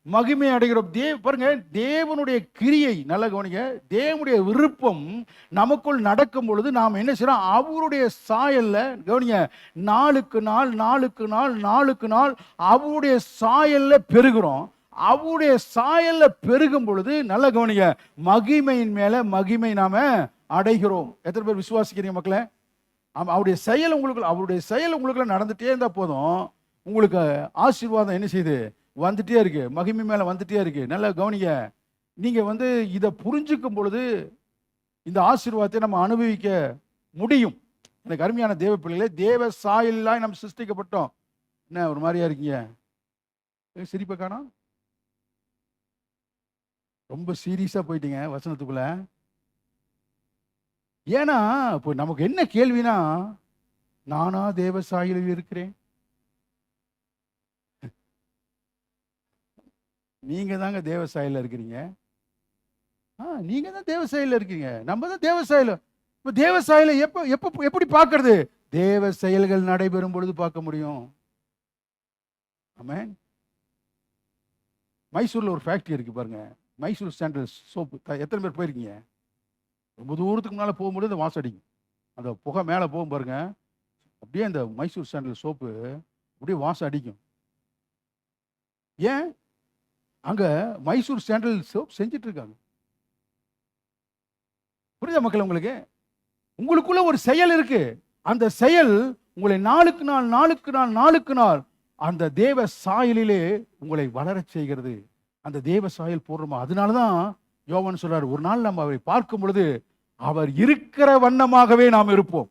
மகிமை அடைகிறோம். பாருங்க, தேவனுடைய கிரியை நல்லா கவனிங்க, தேவனுடைய விருப்பம் நமக்குள் நடக்கும் பொழுது நாம் என்ன செய்யறோம், அவருடைய சாயல்ல கவனிங்க, நாளுக்கு நாள் நாளுக்கு நாள் நாளுக்கு நாள் அவருடைய சாயல்ல பெருகிறோம். அவருடைய சாயல்ல பெருகும் பொழுது நல்லா கவனிங்க, மகிமையின் மேல மகிமை நாம அடைகிறோம். எத்தனை பேர் விசுவாசிக்கிறீங்க மக்களே? அவருடைய செயல் உங்களுக்குள்ள நடந்துட்டே இருந்தா போதும், உங்களுக்கு ஆசீர்வாதம் என்ன செய்யுது, வந்துட்டே இருக்கு, மகிமை மேல வந்துட்டே இருக்கு. நல்லா கவனிங்க, நீங்க வந்து இதை புரிஞ்சுக்கும் பொழுது இந்த ஆசீர்வாதத்தை நம்ம அனுபவிக்க முடியும். எனக்கு அருமையான தேவ பிள்ளைகளே, தேவ சாயலாய் நம்ம சிருஷ்டிக்கப்பட்டோம். என்ன ஒரு மாதிரியா இருக்கீங்க, சிரிப்பை காணோம்? ரொம்ப சீரியஸா போயிட்டீங்க வசனத்துக்குள்ள. ஏன்னா இப்போ நமக்கு என்ன கேள்வினா, நானா தேவ சாயலில் இருக்கிறேன்? நீங்க தாங்க தேவ சாயலில் இருக்கிறீங்க. நீங்க தான் தேவ சாயலில் இருக்கீங்க, நம்ம தான் தேவ சாயல். இப்போ தேவ சாயலை எப்போ எப்போ எப்படி பார்க்கறது? தேவ செயல்கள் நடைபெறும் பொழுது பார்க்க முடியும். ஆமென். மைசூர்ல ஒரு ஃபேக்டரி இருக்கு பாருங்க, மைசூர் சாண்டல் சோப்பு. எத்தனை பேர் போயிருக்கீங்க? ரொம்ப தூரத்துக்கு முன்னால் போகும்போது அந்த வாசம் அடிக்கும், அந்த புகை மேலே போகும் பாருங்க, அப்படியே அந்த மைசூர் சாண்டல் சோப்பு அப்படியே வாசம் அடிக்கும். ஏன்? அங்க மைசூர் சாண்டல் சோப் செஞ்சுட்டு இருக்காங்க. புரியுதா மக்கள் உங்களுக்கு? உங்களுக்குள்ள ஒரு செயல் இருக்கு. அந்த செயல் உங்களை நாளுக்கு நாள் நாளுக்கு நாள் நாளுக்கு நாள் அந்த தேவ சாயலிலே உங்களை வளரச் செய்கிறது. அந்த தேவ சாயல் போடுறோமா? அதனாலதான் யோவான் சொல்றாரு, ஒரு நாள் நம்ம அவரை பார்க்கும் பொழுது அவர் இருக்கிற வண்ணமாகவே நாம் இருப்போம்.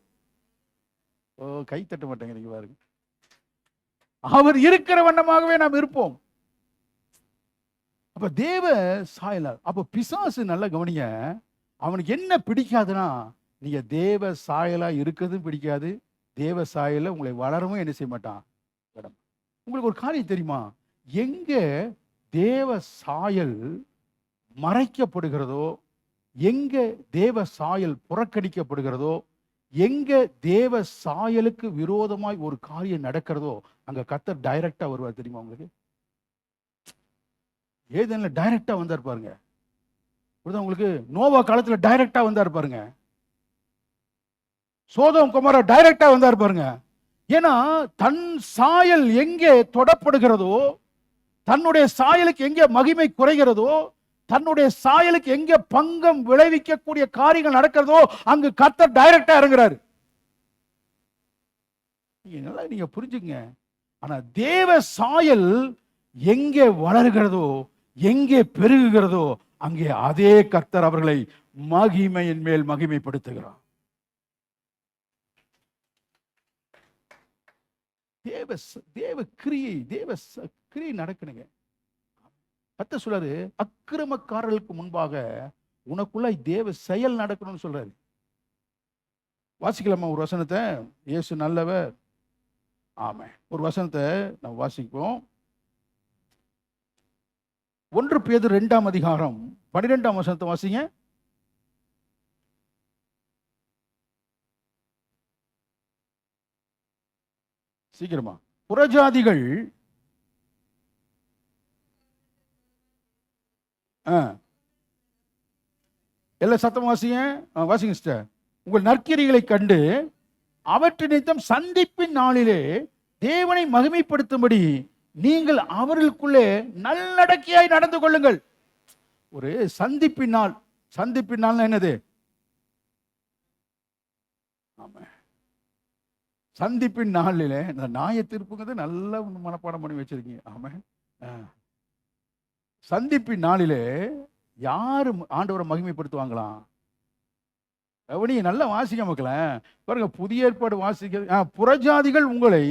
கை தட்ட மாட்டேங்கிறீங்க பாருங்க. அவர் இருக்கிற வண்ணமாகவே நாம் இருப்போம். அப்ப தேவ சாயல். அப்ப பிசாசு நல்லா கவனிங்க, அவனுக்கு என்ன பிடிக்காதுன்னா, நீங்க தேவ சாயலா இருக்கிறதும் பிடிக்காது, தேவ சாயல உங்களை வளரவும் என்ன செய்ய மாட்டான். உங்களுக்கு ஒரு காரியம் தெரியுமா? எங்க தேவ சாயல் மறைக்கப்படுகிறதோ, எங்க தேவ சாயல் புறக்கணிக்கப்படுகிறதோ, எங்க தேவ சாயலுக்கு விரோதமாய் ஒரு காரியம் நடக்கிறதோ, அங்க கர்த்தர் டைரக்டா வருவார். தெரியுமா உங்களுக்கு? ஏதேன்ல டைரக்டா வந்தார் பாருங்க. உங்களுக்கு நோவா காலத்துல டைரக்டா வந்தார் பாருங்க. சோதோம் குமாரா டைரக்டா வந்தார் பாருங்க. ஏன்னா தன் சாயல் எங்கே தொடப்படுகிறதோ, தன்னுடைய சாயலுக்கு எங்கே மகிமை குறைகிறதோ, தன்னுடைய சாயலுக்கு எங்கே பங்கம் விளைவிக்கக்கூடிய காரியங்கள் நடக்கிறதோ, அங்கு கர்த்தர் டைரக்டா இறங்குறாரு. நீங்க புரிஞ்சுங்க. ஆனா தேவ சாயல் எங்கே வளர்கிறதோ, எங்கே பெருகுகிறதோ, அங்கே அதே கர்த்தர் அவர்களை மகிமையின் மேல் மகிமைப்படுத்துகிறார். தேவ கிரியை நடக்கணுங்க. கர்த்தர் சொல்றாரு, அக்கிரமக்காரர்களுக்கு முன்பாக உனக்குள்ள தேவ செயல் நடக்கணும்னு சொல்றாரு. வாசிக்கலாமா ஒரு வசனத்தை? இயேசு நல்லவர். ஆமென். ஒரு வசனத்தை நம்ம வாசிப்போம். 1 பேதுரு 2ஆம் அதிகாரம் 12ஆம் வசனத்தை வாசிங்க. சீக்கிரமா. புறஜாதிகள் எல்லா சத்தம் வாசிங்க. வாசிங்க சிஸ்டர். உங்கள் நற்கிரிகளை கண்டு அவற்றின் நிமித்தம் சந்திப்பின் நாளிலே தேவனை மகிமைப்படுத்தும்படி நீங்கள் அவர்களுக்குள்ளே நல்லடக்கியாய் நடந்து கொள்ளுங்கள். ஒரு சந்திப்பின் நாள். சந்திப்பின் நாள் என்னது? ஆமா, சந்திப்பின் நாளிலே இந்த நியாய தீர்ப்புங்கிறது நல்ல மனப்பாடம் பண்ணி வச்சிருக்கீங்க. ஆமா, சந்திப்பின் நாளிலே யாரு ஆண்டவரை மகிமைப்படுத்துவாங்களாம்? நல்லா வாசிக்க மக்கள பாருங்க. புதிய ஏற்பாடு வாசிக்க. புறஜாதிகள் உங்களை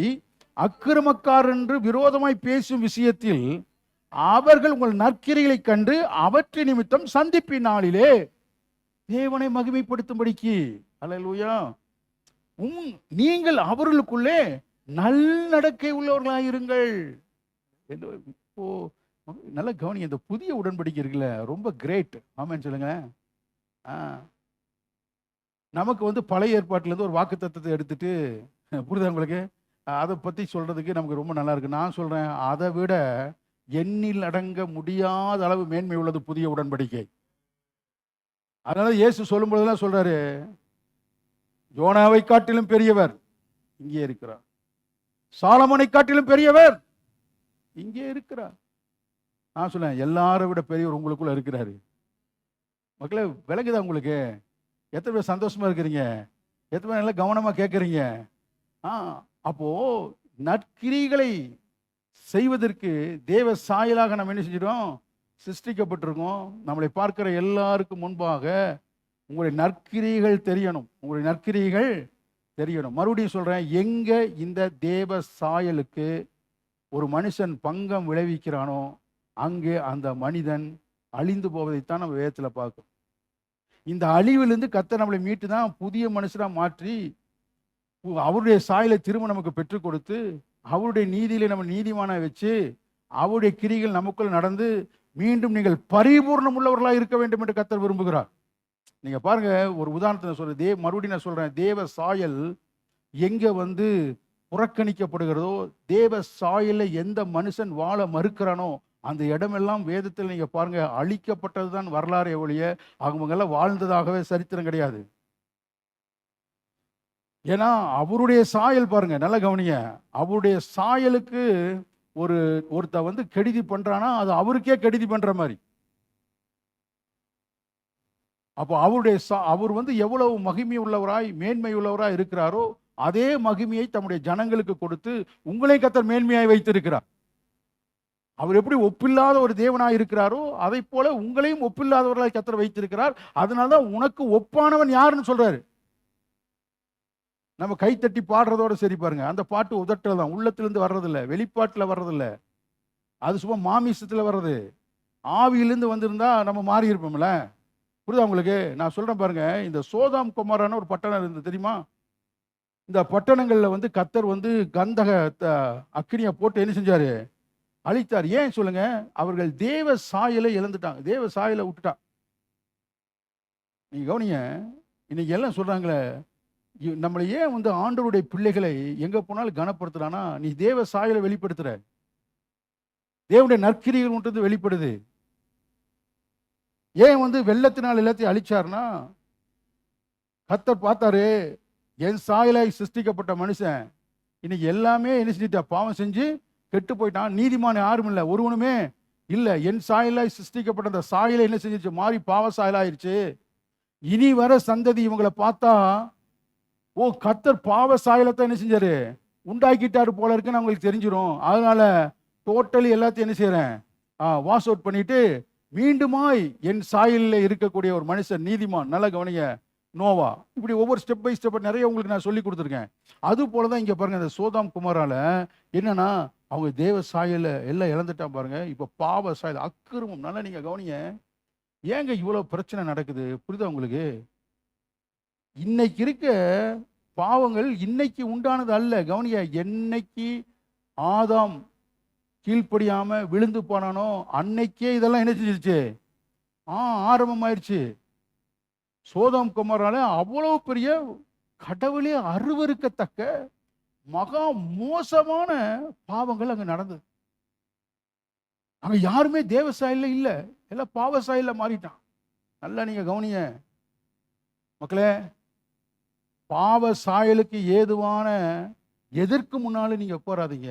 அக்கிரமக்காரர் என்று விரோதமாய் பேசும் விஷயத்தில் அவர்கள் உங்கள் நற்கிரிகளை கண்டு அவற்றின் நிமித்தம் சந்திப்பின் நாளிலே தேவனை மகிமைப்படுத்தும்படிக்கு. அல்லேலூயா. நீங்கள் அவர்களுக்குள்ளே நல்லடக்கை உள்ளவர்களாயிருங்கள். நல்ல கவனி. இந்த புதிய உடன்படிக்கை இருக்குல்ல, ரொம்ப கிரேட். ஆமான்னு சொல்லுங்க. நமக்கு பழைய ஏற்பாட்டுல இருந்து ஒரு வாக்கு தத்தத்தை எடுத்துட்டு, புரியுதா உங்களுக்கு? அதை பத்தி சொல்றதுக்கு நமக்கு ரொம்ப நல்லா இருக்கு. நான் சொல்றேன், அதை விட எண்ணில் அடங்க முடியாத அளவு மேன்மை உள்ளது புதிய உடன்படிக்கை. அதனால இயேசு சொல்லும் பொழுதெல்லாம் சொல்றாரு, யோனாவை காட்டிலும் பெரியவர் இங்கே இருக்கிறார், சாலமோனை காட்டிலும் பெரியவர் இங்கே இருக்கிறார். நான் சொல்லேன், எல்லாரை விட பெரியவர் உங்களுக்குள்ள இருக்கிறாரு. மக்களே, விளங்குதா உங்களுக்கு? எத்தனை பேர் சந்தோஷமா இருக்கிறீங்க? எத்தனை பேர் நல்லா கவனமா கேட்கறீங்க? அப்போ நற்கிரிகளை செய்வதற்கு தேவ சாயலாக நம்ம என்ன செஞ்சிடும்? சிருஷ்டிக்கப்பட்டிருக்கோம். நம்மளை பார்க்கிற எல்லாருக்கும் முன்பாக உங்களுடைய நற்கிரிகள் தெரியணும். உங்களுடைய நற்கிரிகள் தெரியணும். மறுபடியும் சொல்றேன், எங்க இந்த தேவ சாயலுக்கு ஒரு மனுஷன் பங்கம் விளைவிக்கிறானோ, அங்கே அந்த மனிதன் அழிந்து போவதைத்தான் நம்ம வேதத்துல பார்க்கிறோம். இந்த அழிவிலிருந்து கர்த்தர் நம்மளை மீட்டு தான் புதிய மனுஷனா மாற்றி அவருடைய சாயலை திரும்ப நமக்கு பெற்றுக் கொடுத்து அவருடைய நீதியில நம்ம நீதிமானா வச்சு அவருடைய கிரிகள் நமக்குள் நடந்து மீண்டும் நீங்கள் பரிபூர்ணம் உள்ளவர்களாக இருக்க வேண்டும் என்று கர்த்தர் விரும்புகிறார். நீங்க பாருங்க, ஒரு உதாரணத்தை சொல்றேன், மறுபடியும் நான் சொல்றேன், தேவ சாயல் எங்க புறக்கணிக்கப்படுகிறதோ, தேவ சாயல எந்த மனுஷன் வாழ மறுக்கிறானோ அந்த இடமெல்லாம் வேதத்தில் நீங்க பாருங்க அழிக்கப்பட்டதுதான் வரலாறு ஒழிய அவங்கெல்லாம் வாழ்ந்ததாகவே சரித்திரம் கிடையாது. ஏன்னா அவருடைய சாயல் பாருங்க, நல்ல கவனிங்க, அவருடைய சாயலுக்கு ஒருத்த கெடுதி பண்றானா அது அவருக்கே கெடுதி பண்ற மாதிரி. அப்போ அவர் எவ்வளவு மகிமை உள்ளவராய் மேன்மை உள்ளவராய் இருக்கிறாரோ அதே மகிமையை தம்முடைய ஜனங்களுக்கு கொடுத்து உங்களை கர்த்தர் மேன்மையாய் வைத்திருக்கிறார். அவர் எப்படி ஒப்பில்லாத ஒரு தேவனாய் இருக்கிறாரோ அதை போல உங்களையும் ஒப்பில்லாதவர்களாய் கர்த்தர் வைத்திருக்கிறார். அதனாலதான் உனக்கு ஒப்பானவன் யாருன்னு சொல்றாரு. நம்ம கைத்தட்டி பாடுறதோட சரி பாருங்க, அந்த பாட்டு உதட்டல் தான், உள்ளத்திலிருந்து வர்றதில்ல, வெளிப்பாட்டில் வர்றதில்ல, அது சும்மா மாமிசத்தில் வர்றது. ஆவியிலிருந்து வந்திருந்தா நம்ம மாறி இருப்போம்ல. புரியுதா உங்களுக்கு? நான் சொல்றேன் பாருங்க, இந்த சோதாம் குமாரான ஒரு பட்டணம் இருந்தது தெரியுமா? இந்த பட்டணங்கள்ல கர்த்தர் கந்தக அக்கினியை போட்டு என்ன செஞ்சாரு? அழித்தார். ஏன் சொல்லுங்க? அவர்கள் தேவ சாயலை இழந்துட்டாங்க, தேவ சாயலை விட்டுட்டான். நீங்க கவனிங்க, இன்னைக்கு எல்லாம் சொல்றாங்களே நம்மளை ஏன் ஆண்டவருடைய பிள்ளைகளை எங்க போனாலும் கனப்படுத்துறானா, நீ தேவ சாயலை வெளிப்படுத்துற, தேவனுடைய நற்கிரிகள் வெளிப்படுது. ஏன் வெள்ளத்தினால் எல்லாத்தையும் அழிச்சார்னா, கர்த்தர் பார்த்தாரு, என் சாயலாய் சிருஷ்டிக்கப்பட்ட மனுஷன் இன்னைக்கு எல்லாமே என்ன செஞ்சிட்டா? பாவம் செஞ்சு கெட்டு போயிட்டான். நீதிமான யாரும் இல்லை, ஒருவனுமே இல்லை. என் சாயலாய் சிருஷ்டிக்கப்பட்ட அந்த சாயலை என்ன செஞ்சிச்சு? மாறி பாவ சாயலாயிருச்சு. இனி வர சந்ததி இவங்களை பார்த்தா, ஓ கர்த்தர் பாவ சாயலத்தை என்ன செஞ்சாரு? உண்டாக்கிட்டாரு போல இருக்குன்னு அவங்களுக்கு தெரிஞ்சிடும். அதனால டோட்டலி எல்லாத்தையும் என்ன செய்யறேன்? வாஷ் அவுட் பண்ணிட்டு மீண்டுமாய் என் சாயலில் இருக்கக்கூடிய ஒரு மனுஷன் நீதிமான். நல்ல கவனிங்க, நோவா. இப்படி ஒவ்வொரு ஸ்டெப் பை ஸ்டெப் நிறைய உங்களுக்கு நான் சொல்லி கொடுத்துருக்கேன். அது போலதான் இங்க பாருங்க, இந்த சோதாம் குமாரால என்னன்னா அவங்க தேவ சாயல எல்லாம் இழந்துட்டா பாருங்க. இப்ப பாவ சாயல், அக்கிரமம். நல்லா நீங்க கவனிங்க, ஏங்க இவ்வளவு பிரச்சனை நடக்குது? புரியுதா உங்களுக்கு? இன்னைக்கு இருக்க பாவங்கள் இன்னைக்கு உண்டானது அல்ல. கவனிங்க, என்னைக்கு ஆதாம் கீழ்ப்படியாம விழுந்து போனானோ அன்னைக்கே இதெல்லாம் என்ன செஞ்சிருச்சு? ஆரம்பமாயிருச்சு. சோதோம் குமாரால அவ்வளவு பெரிய கடவுளே அருவருக்கத்தக்க மகா மோசமான பாவங்கள் அங்க நடந்தது. அங்க யாருமே தேவ சாயல்ல இல்ல, எல்லாம் பாவ சாயல்ல மாறிட்டான். நல்லா நீங்க கவனிங்க மக்களே, பாவ சாயலுக்கு ஏதுவான எதற்கு முன்னாலும் நீங்க போறாதீங்க.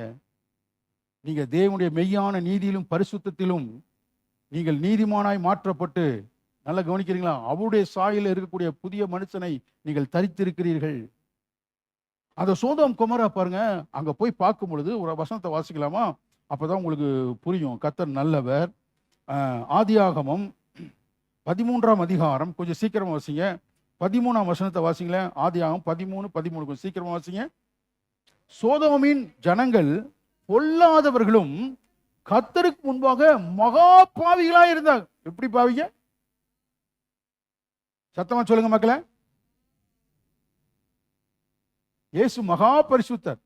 நீங்க தேவனுடைய மெய்யான நீதியிலும் பரிசுத்தத்திலும் நீங்கள் நீதிமானாய் மாற்றப்பட்டு, நல்லா கவனிக்கிறீங்களா, அவருடைய சாயலில் இருக்கக்கூடிய புதிய மனுஷனை நீங்கள் தரித்திருக்கிறீர்கள். அந்த சோதோம் குமாரா பாருங்க, அங்க போய் பார்க்கும் பொழுது ஒரு வசனத்தை வாசிக்கலாமா? அப்பதான் உங்களுக்கு புரியும் கர்த்தர் நல்லவர். ஆதியாகமம் 13ஆம் அதிகாரம், கொஞ்சம் சீக்கிரமா வாசிங்க. 13ஆம் வசனத்தை வாசிங்களேன். ஆதியாகமம் 13:13 கொஞ்சம் சீக்கிரமா வாசிங்க. சோதோமின் ஜனங்கள் பொல்லாதவர்களும் கர்த்தருக்கு முன்பாக மகா பாவிகளா இருந்தாங்க. எப்படி பாவிங்க? சத்தமா சொல்லுங்க மக்களே. இயேசு மகா பரிசுத்தர்,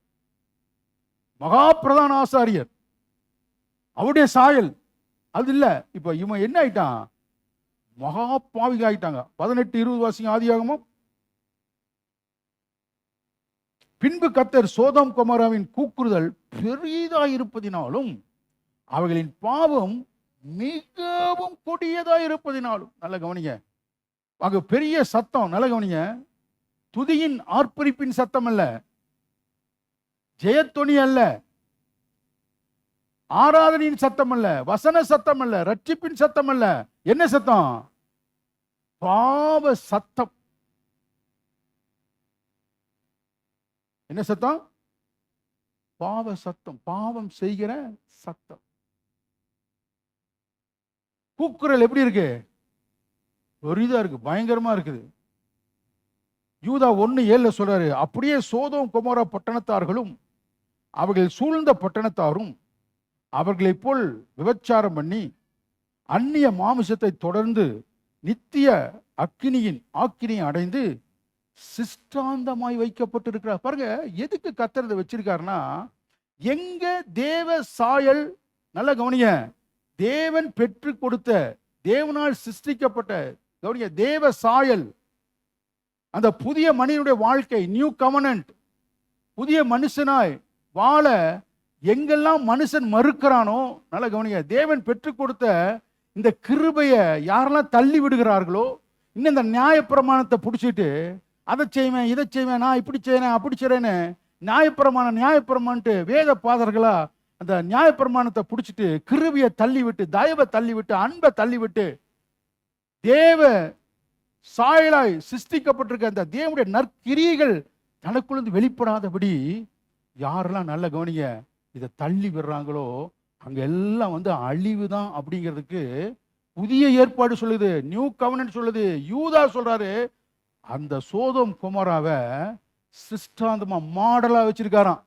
மகா பிரதான ஆசாரியர், அவருடைய சாயல் அது இல்ல. இப்ப இவன் என்ன ஆயிட்டான்? மகா பாவிகள் ஆயிட்டாங்க. 18:20 வாசிங்க ஆதியாகமம். பின்பு கர்த்தர் சோதோம் கொமோராவின் கூக்குறுதல் பெரிதாய் இருப்பதினாலும் அவர்களின் பாவம் மிகவும் கொடியதாய் இருப்பதினாலும். நல்ல கவனிங்க, அங்க பெரிய சத்தம். நல்ல கவனிங்க, துதியின் ஆர்ப்பரிப்பின் சத்தம் அல்ல, ஜெயத்தொனி அல்ல, ஆராதனையின் சத்தம் அல்ல, வசன சத்தம் அல்ல, ரட்சிப்பின் சத்தம் அல்ல. என்ன சத்தம்? பாவ சத்தம். என்ன சத்தம்? பாவ சத்தம், பாவம் செய்கிற சத்தம். கூக்குரல் எப்படி இருக்கு? பெரிதா இருக்கு, பயங்கரமா இருக்குது. யூதா 1:7 சொல்றாரு, அப்படியே சோதோம் கொமோரா பட்டணத்தார்களும் அவர்கள் சூழ்ந்த பட்டணத்தாரும் அவர்களை போல் விபச்சாரம் பண்ணி அந்நிய மாமிசத்தை தொடர்ந்து நித்திய ஆக்கினியை அடைந்து சிஷ்டாந்தமாய் வைக்கப்பட்டிருக்கிறார். பாருங்க, எதுக்கு கத்தரதை வச்சிருக்காருன்னா, எங்க தேவ சாயல், நல்ல கவனிய, தேவன் பெற்று கொடுத்த, தேவனால் சிருஷ்டிக்கப்பட்ட, கவனிய, தேவ சாயல், அந்த புதிய மனிதனுடைய வாழ்க்கை, நியூ கவனன்ட், புதிய மனுஷனாய் வாழ எங்கெல்லாம் மனுஷன் மறுக்கிறானோ, நல்ல கவனிய, தேவன் பெற்றுக் கொடுத்த இந்த கிருபையை யாரெல்லாம் தள்ளி விடுகிறார்களோ, இன்னும் இந்த நியாயப்பிரமாணத்தை பிடிச்சிட்டு அதை செய்வேன், இதை செய்வேன், நான் இப்படி செய்யறேன், அப்படி செய்றேன்னு நியாயப்பிரமாணன்ட்டு வேத பாதர்களா அந்த நியாயப்பிரமாணத்தை பிடிச்சிட்டு கிருபையை தள்ளி விட்டு, தயவை தள்ளி விட்டு, அன்பை தள்ளி விட்டு, தேவ சாயலாய் சிருஷ்டிக்கப்பட்டிருக்க அந்த தேவனுடைய நற்கிரியைகள் தனக்குள்ளேருந்து வெளிப்படாதபடி யாரெல்லாம், நல்ல கவனிங்க, இதை தள்ளி விடுறாங்களோ அங்க எல்லாம் அழிவு தான் அப்படிங்கிறதுக்கு புதிய ஏற்பாடு சொல்லுது, நியூ கவர்னன்ட் சொல்லுது. யூதா சொல்றாரு, அந்த சோதோம் குமராவை சிஷ்டாந்தமா மாடலா வச்சிருக்காராம்.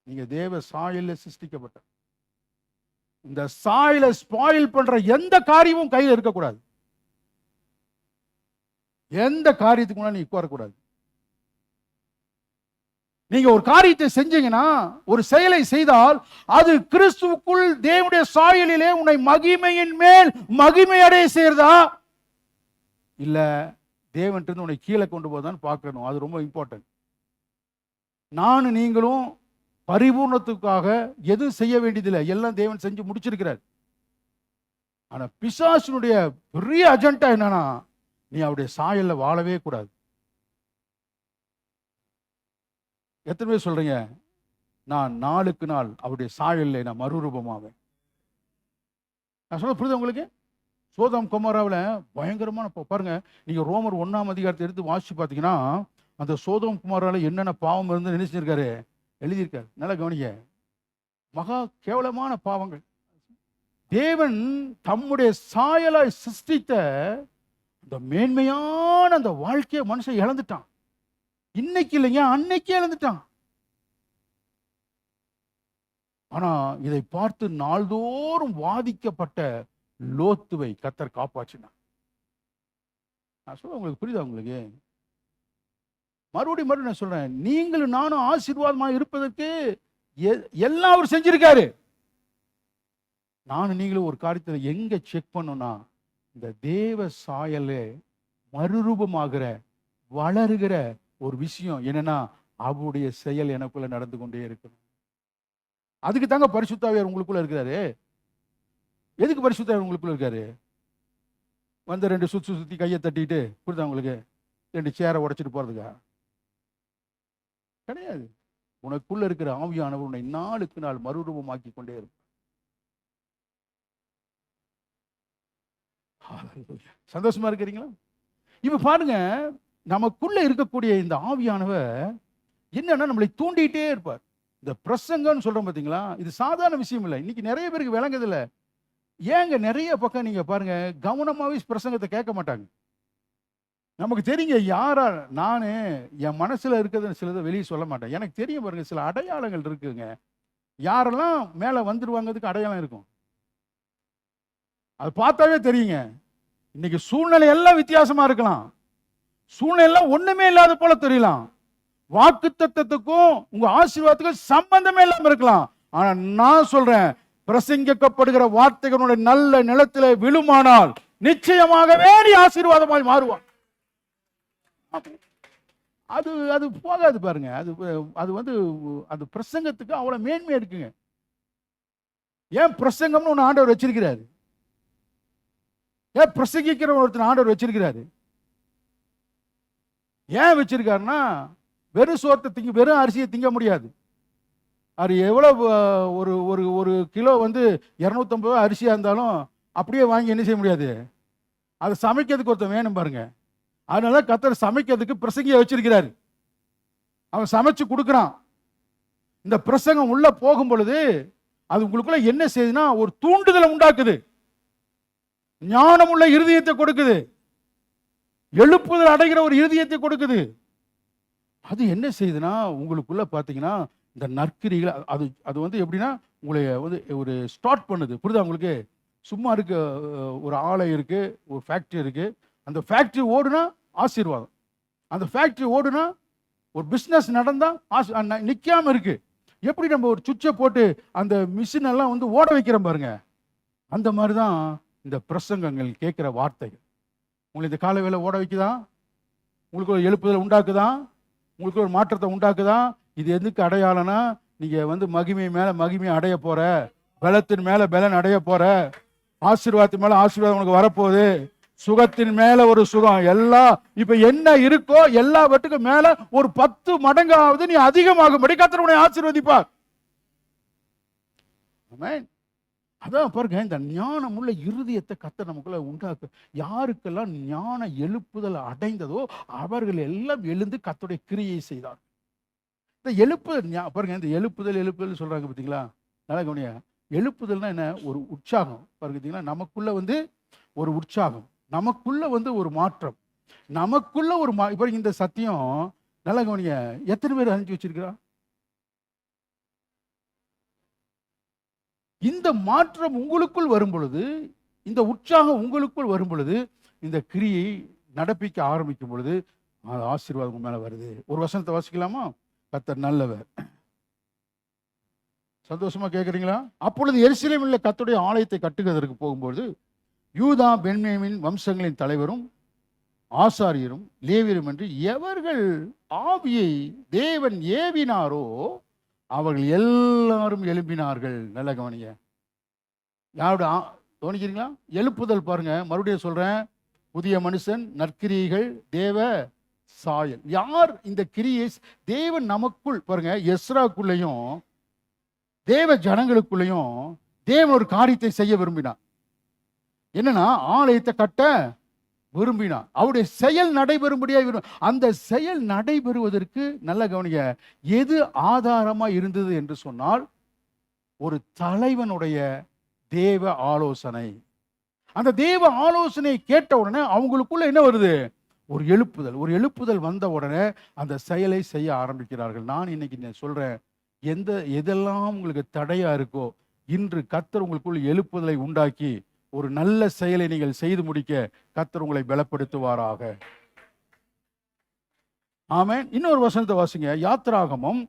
நீங்க தேவ சாயல்ல சிருஷ்டிக்கப்பட்ட இந்த சாயலை ஸ்பாயில் பண்ற எந்த காரியமும் கையில் இருக்கக்கூடாது. எந்த காரியத்துக்கு முன்னாடி நீ உட்காரக்கூடாது. நீங்க ஒரு காரியத்தை செஞ்சீங்கன்னா, ஒரு செயலை செய்தால் அது கிறிஸ்துவுக்குள் தேவனுடைய சாயலிலே உன்னை மகிமையின் மேல் மகிமை அடைய செய்யறதா, இல்ல தேவன் உன்னை கீழே கொண்டு போதான் பார்க்கணும். அது ரொம்ப இம்பார்ட்டன்ட். நானும் நீங்களும் பரிபூர்ணத்துக்காக எதுவும் செய்ய வேண்டியதில்லை, எல்லாம் தேவன் செஞ்சு முடிச்சிருக்கிறார். ஆனா பிசாசுனுடைய பெரிய அஜெண்டா என்னன்னா, நீ அவருடைய சாயல்ல வாழவே கூடாது. எத்தனை பேர் சொல்றீங்க, நான் நாளுக்கு நாள் அவருடைய சாயல்ல நான் மறுரூபமாவேன்? நான் சொல்ல புரியுது உங்களுக்கு? சோதம் குமாராவில் பயங்கரமான, பாருங்க, நீங்க ரோமர் 1ஆம் அதிகாரத்தை எடுத்து வாசிச்சு பார்த்தீங்கன்னா, அந்த சோதம் குமாராவில் என்னென்ன பாவம் இருந்து நினைச்சிருக்காரு, எழுதியிருக்காரு. நல்லா கவனிங்க, மகா கேவலமான பாவங்கள். தேவன் தம்முடைய சாயலாய் சிருஷ்டித்த அந்த மேன்மையான அந்த வாழ்க்கையை மனுஷன் இழந்துட்டான். இன்னைக்கு இல்லைங்க, அன்னைக்கே இழந்துட்டான். ஆனா இதை பார்த்து நாள்தோறும் வாதிக்கப்பட்ட லோத்துவை கர்த்தர் காப்பாற்றினார். நான் சொல்ல உங்களுக்கு புரியுதா? உங்களுக்கு மறுபடியும் நான் சொல்றேன், நீங்களும் நானும் ஆசீர்வாதமா இருப்பதற்கு எல்லாம் அவர் செஞ்சிருக்காரு. நானும் நீங்களும் ஒரு காரியத்தை எங்க செக் பண்ணோம்னா, இந்த தேவ சாயலே மறுரூபமாகிற வளருகிற ஒரு விஷயம் என்னன்னா, அவருடைய செயல் எனக்குள்ள நடந்து கொண்டே இருக்கணும். அதுக்கு தாங்க பரிசுத்த ஆவியார் உங்களுக்குள்ள இருக்கிறாரு. எதுக்கு பரிசுத்த ஆவியார் உங்களுக்குள்ள இருக்காரு? 2 சுத்தி கையை தட்டிட்டு புரியுதா உங்களுக்கு, 2 சேரை உடைச்சிட்டு போறதுக்கா? கிடையாது. உனக்குள்ள இருக்கிற ஆவியானவர் உன்னை நாளுக்கு நாள் மறுரூபமாக்கி கொண்டே இருக்கும். சந்தோஷமா இருக்கிறீங்களா? இப்ப பாருங்க, நமக்குள்ள இருக்கக்கூடிய இந்த ஆவியானவர் என்னன்னா நம்மளை தூண்டிட்டே இருப்பார். இந்த பிரசங்கம்னு சொல்றோம் பாத்தீங்களா, இது சாதாரண விஷயம் இல்லை. இன்னைக்கு நிறைய பேருக்கு விளங்குது இல்லை. ஏங்க நிறைய பக்கம் நீங்க பாருங்க, கவனமாவே பிரசங்கத்தை கேட்க மாட்டாங்க. நமக்கு தெரியுங்க யாரா, நானு என் மனசுல இருக்கிறது சிலதை வெளியே சொல்ல மாட்டேன். எனக்கு தெரியும் பாருங்க, சில அடையாளங்கள் இருக்குங்க. யாரெல்லாம் மேல வந்துடுவாங்கிறதுக்கு அடையாளம் இருக்கும், அது பார்த்தாவே தெரியுங்க. இன்னைக்கு சூழ்நிலை எல்லாம் வித்தியாசமா இருக்கலாம், சூழ்நிலை எல்லாம் ஒண்ணுமே இல்லாத போல தெரியலாம், வாக்கு தத்தத்துக்கும் உங்க ஆசீர்வாதத்துக்கும் சம்பந்தமே இல்லாம இருக்கலாம். ஆனா நான் சொல்றேன், பிரசங்கிக்கப்படுகிற வார்த்தைகளுடைய நல்ல நிலத்திலே விழுமானால் நிச்சயமாகவே நீ ஆசீர்வாதமாய் மாறுவான். அது அது போகாது பாருங்க. அது அது பிரசங்கத்துக்கு அவ்வளவு மேன்மை இருக்குங்க. ஏன் பிரசங்கம்னு ஒன்று ஆண்டவர் வச்சிருக்கிறாரு, ஏன் பிரசங்கிக்கிற ஒருத்தர் ஆண்டவர் வச்சிருக்கிறாரு. ஏன் வச்சிருக்காருன்னா, வெறும் சோத்தை திங்க, வெறும் அரிசியை திங்க முடியாது. அது எவ்வளவு ஒரு ஒரு ஒரு கிலோ 250 ரூபா அரிசியா இருந்தாலும் அப்படியே வாங்கி என்ன செய்ய முடியாது, அதை சமைக்கிறதுக்கு ஒருத்தர் வேணும் பாருங்க. அதனால கர்த்தர் சமைக்கிறதுக்கு பிரசங்கிய வச்சிருக்கிறாரு. அவன் சமைச்சு கொடுக்குறான். இந்த பிரசங்கம் உள்ள போகும் பொழுது அது உங்களுக்குள்ள என்ன செய்யுதுன்னா, ஒரு தூண்டுதலை உண்டாக்குது, ஞானம் உள்ள இருதயத்தை கொடுக்குது, எழுப்புதல் அடைகிற ஒரு இருதயத்தை கொடுக்குது. அது என்ன செய்யுதுன்னா, உங்களுக்குள்ள பாத்தீங்கன்னா இந்த நற்கிரிகள் அது எப்படின்னா உங்களை வந்து ஒரு ஸ்டார்ட் பண்ணுது. புரியுதா உங்களுக்கு? சும்மா இருக்க ஒரு ஆலை இருக்கு, ஒரு ஃபேக்ட்ரி இருக்கு. அந்த ஃபேக்ட்ரி ஓடுனா ஆசீர்வாதம். அந்த ஃபேக்ட்ரி ஓடுனா ஒரு பிஸ்னஸ் நடந்தா நிற்காம இருக்கு. எப்படி நம்ம ஒரு சுவிட்சை போட்டு அந்த மிஷின் எல்லாம் வந்து ஓட வைக்கிறோம் பாருங்க, அந்த மாதிரி தான் இந்த பிரசங்கங்கள் கேட்குற வார்த்தைகள் உங்களை இந்த கால வேலை ஓட வைக்குதா? உங்களுக்கு ஒரு எழுப்புதல் உண்டாக்குதா? உங்களுக்கு ஒரு மாற்றத்தை உண்டாக்குதா? இது எதுக்கு அடையாளம்னா, நீங்க வந்து மகிமை மேல மகிமை அடைய போற, பலத்தின் மேல பலன் அடைய போற, ஆசீர்வாதத்தின் மேல ஆசீர்வாதம் உனக்கு வரப்போகுது, சுகத்தின் மேல ஒரு சுகம், எல்லாம் இப்ப என்ன இருக்கோ எல்லாவற்றுக்கும் மேல ஒரு 10 மடங்காவது நீ அதிகமாகும்படி கர்த்தர் உன்னை ஆசீர்வதிப்பார். ஆமென். அதான் பாருங்க, இந்த ஞானமுள்ள இருதயத்தை கர்த்தர் நமக்குள்ள உண்டாக்கு. யாருக்கெல்லாம் ஞான எழுப்புதல் அடைந்ததோ அவர்கள் எல்லாம் எழுந்து கர்த்தருடைய கிரியை செய்தார். இந்த எழுப்புதல் பாருங்க, இந்த எழுப்புதல் சொல்றாங்க பார்த்தீங்களா? நல்லா கவனியா. எழுப்புதல்னா என்ன? ஒரு உற்சாகம் பாருங்க. பார்த்தீங்களா? நமக்குள்ள வந்து ஒரு உற்சாகம், நமக்குள்ள வந்து ஒரு மாற்றம், நமக்குள்ள ஒரு இப்போ இந்த சத்தியம் நல்லா கவனிங்க. எத்தனை பேர் அறிஞ்சு வச்சிருக்கிறா? இந்த மாற்றம் உங்களுக்குள் வரும் பொழுது, இந்த உற்சாகம் உங்களுக்குள் வரும் பொழுது, இந்த கிரியை நடப்பிக்க ஆரம்பிக்கும் பொழுது ஆசீர்வாதம் மேல வருது. ஒரு வசனத்தை வாசிக்கலாமா? கர்த்தர் நல்லவர். சந்தோஷமா கேட்குறீங்களா? அப்பொழுது எருசலேமில் கர்த்தருடைய ஆலயத்தை கட்டுவதற்கு போகும்போது யூதா பென்யமீன் வம்சங்களின் தலைவரும் ஆசாரியரும் லேவியரும் என்று எவர்கள் ஆவியை தேவன் ஏவினாரோ அவர்கள் எல்லாரும் எழும்பினார்கள். நல்ல கவனிங்க. யாரோட கவனிக்கிறீங்களா? எழுப்புதல் பாருங்க. மறுபடியும் சொல்றேன், புதிய மனுஷன், நற்கிரியைகள், தேவ சாயல். யார் இந்த கிரியை? தேவன் நமக்குள் பாருங்க, எஸ்ராக்குள்ளேயும் தேவ ஜனங்களுக்குள்ளேயும் தேவன் ஒரு காரியத்தை செய்ய விரும்பினார். என்னன்னா, ஆலயத்தை கட்ட விரும்பினார். அவருடைய செயல் நடைபெறும்படியாக அந்த செயல் நடைபெறுவதற்கு நல்ல கவனிங்க, எது ஆதாரமா இருந்தது என்று சொன்னால், ஒரு தலைவனுடைய தேவ ஆலோசனை. அந்த தேவ ஆலோசனை கேட்ட உடனே அவங்களுக்குள்ள என்ன வருது? ஒரு எழுப்புதல். ஒரு எழுப்புதல் வந்த உடனே அந்த செயலை செய்ய ஆரம்பிக்கிறார்கள். நான் இன்னைக்கு சொல்றேன், எதெல்லாம் உங்களுக்கு தடையா இருக்கோ, இன்று கர்த்தர் உங்களுக்குள் எழுப்புதலை உண்டாக்கி ஒரு நல்ல செயலை நீங்கள் செய்து முடிக்க கர்த்தர் உங்களை பலப்படுத்துவாராக. ஆமென். இன்னொரு வசனத்தை வாசிங்க. யாத்திராகமம்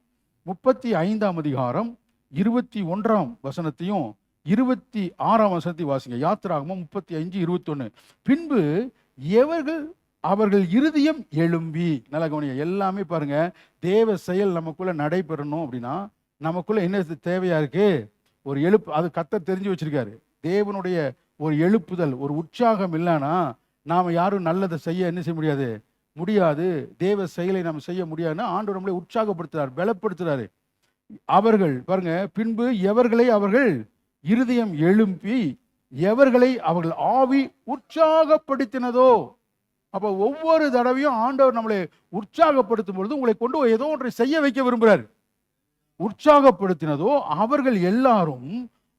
35ஆம் அதிகாரம் 21ஆம் வசனத்தையும் 26ஆம் வசனத்தையும் வாசிங்க. யாத்திராகமம் 35:21. பின்பு அவர்கள் இருதயம் எழும்பி, நல்ல கவனிங்க. எல்லாமே பாருங்க, தேவ செயல் நமக்குள்ள நடைபெறணும் அப்படின்னா நமக்குள்ள என்ன தேவையா இருக்கு? ஒரு அது கர்த்தர் தெரிஞ்சு வச்சிருக்காரு. தேவனுடைய ஒரு எழுப்புதல், ஒரு உற்சாகம் இல்லைன்னா நாம யாரும் நல்லதை செய்ய என்ன செய்ய முடியாது. தேவ செயலை நாம் செய்ய முடியாதுன்னா ஆண்டவர் நம்மளை உற்சாகப்படுத்துறாரு, பலப்படுத்துறாரு. அவர்கள் பாருங்க, பின்பு அவர்கள் இருதயம் எழும்பி எவர்களை அவர்கள் ஆவி உற்சாகப்படுத்தினதோ. அப்ப ஒவ்வொரு தடவையும் ஆண்டவர் நம்மளை உற்சாகப்படுத்தும் பொழுது உங்களை கொண்டு ஏதோ ஒன்றை செய்ய வைக்க விரும்புகிறார். உற்சாகப்படுத்தினதோ அவர்கள் எல்லாரும்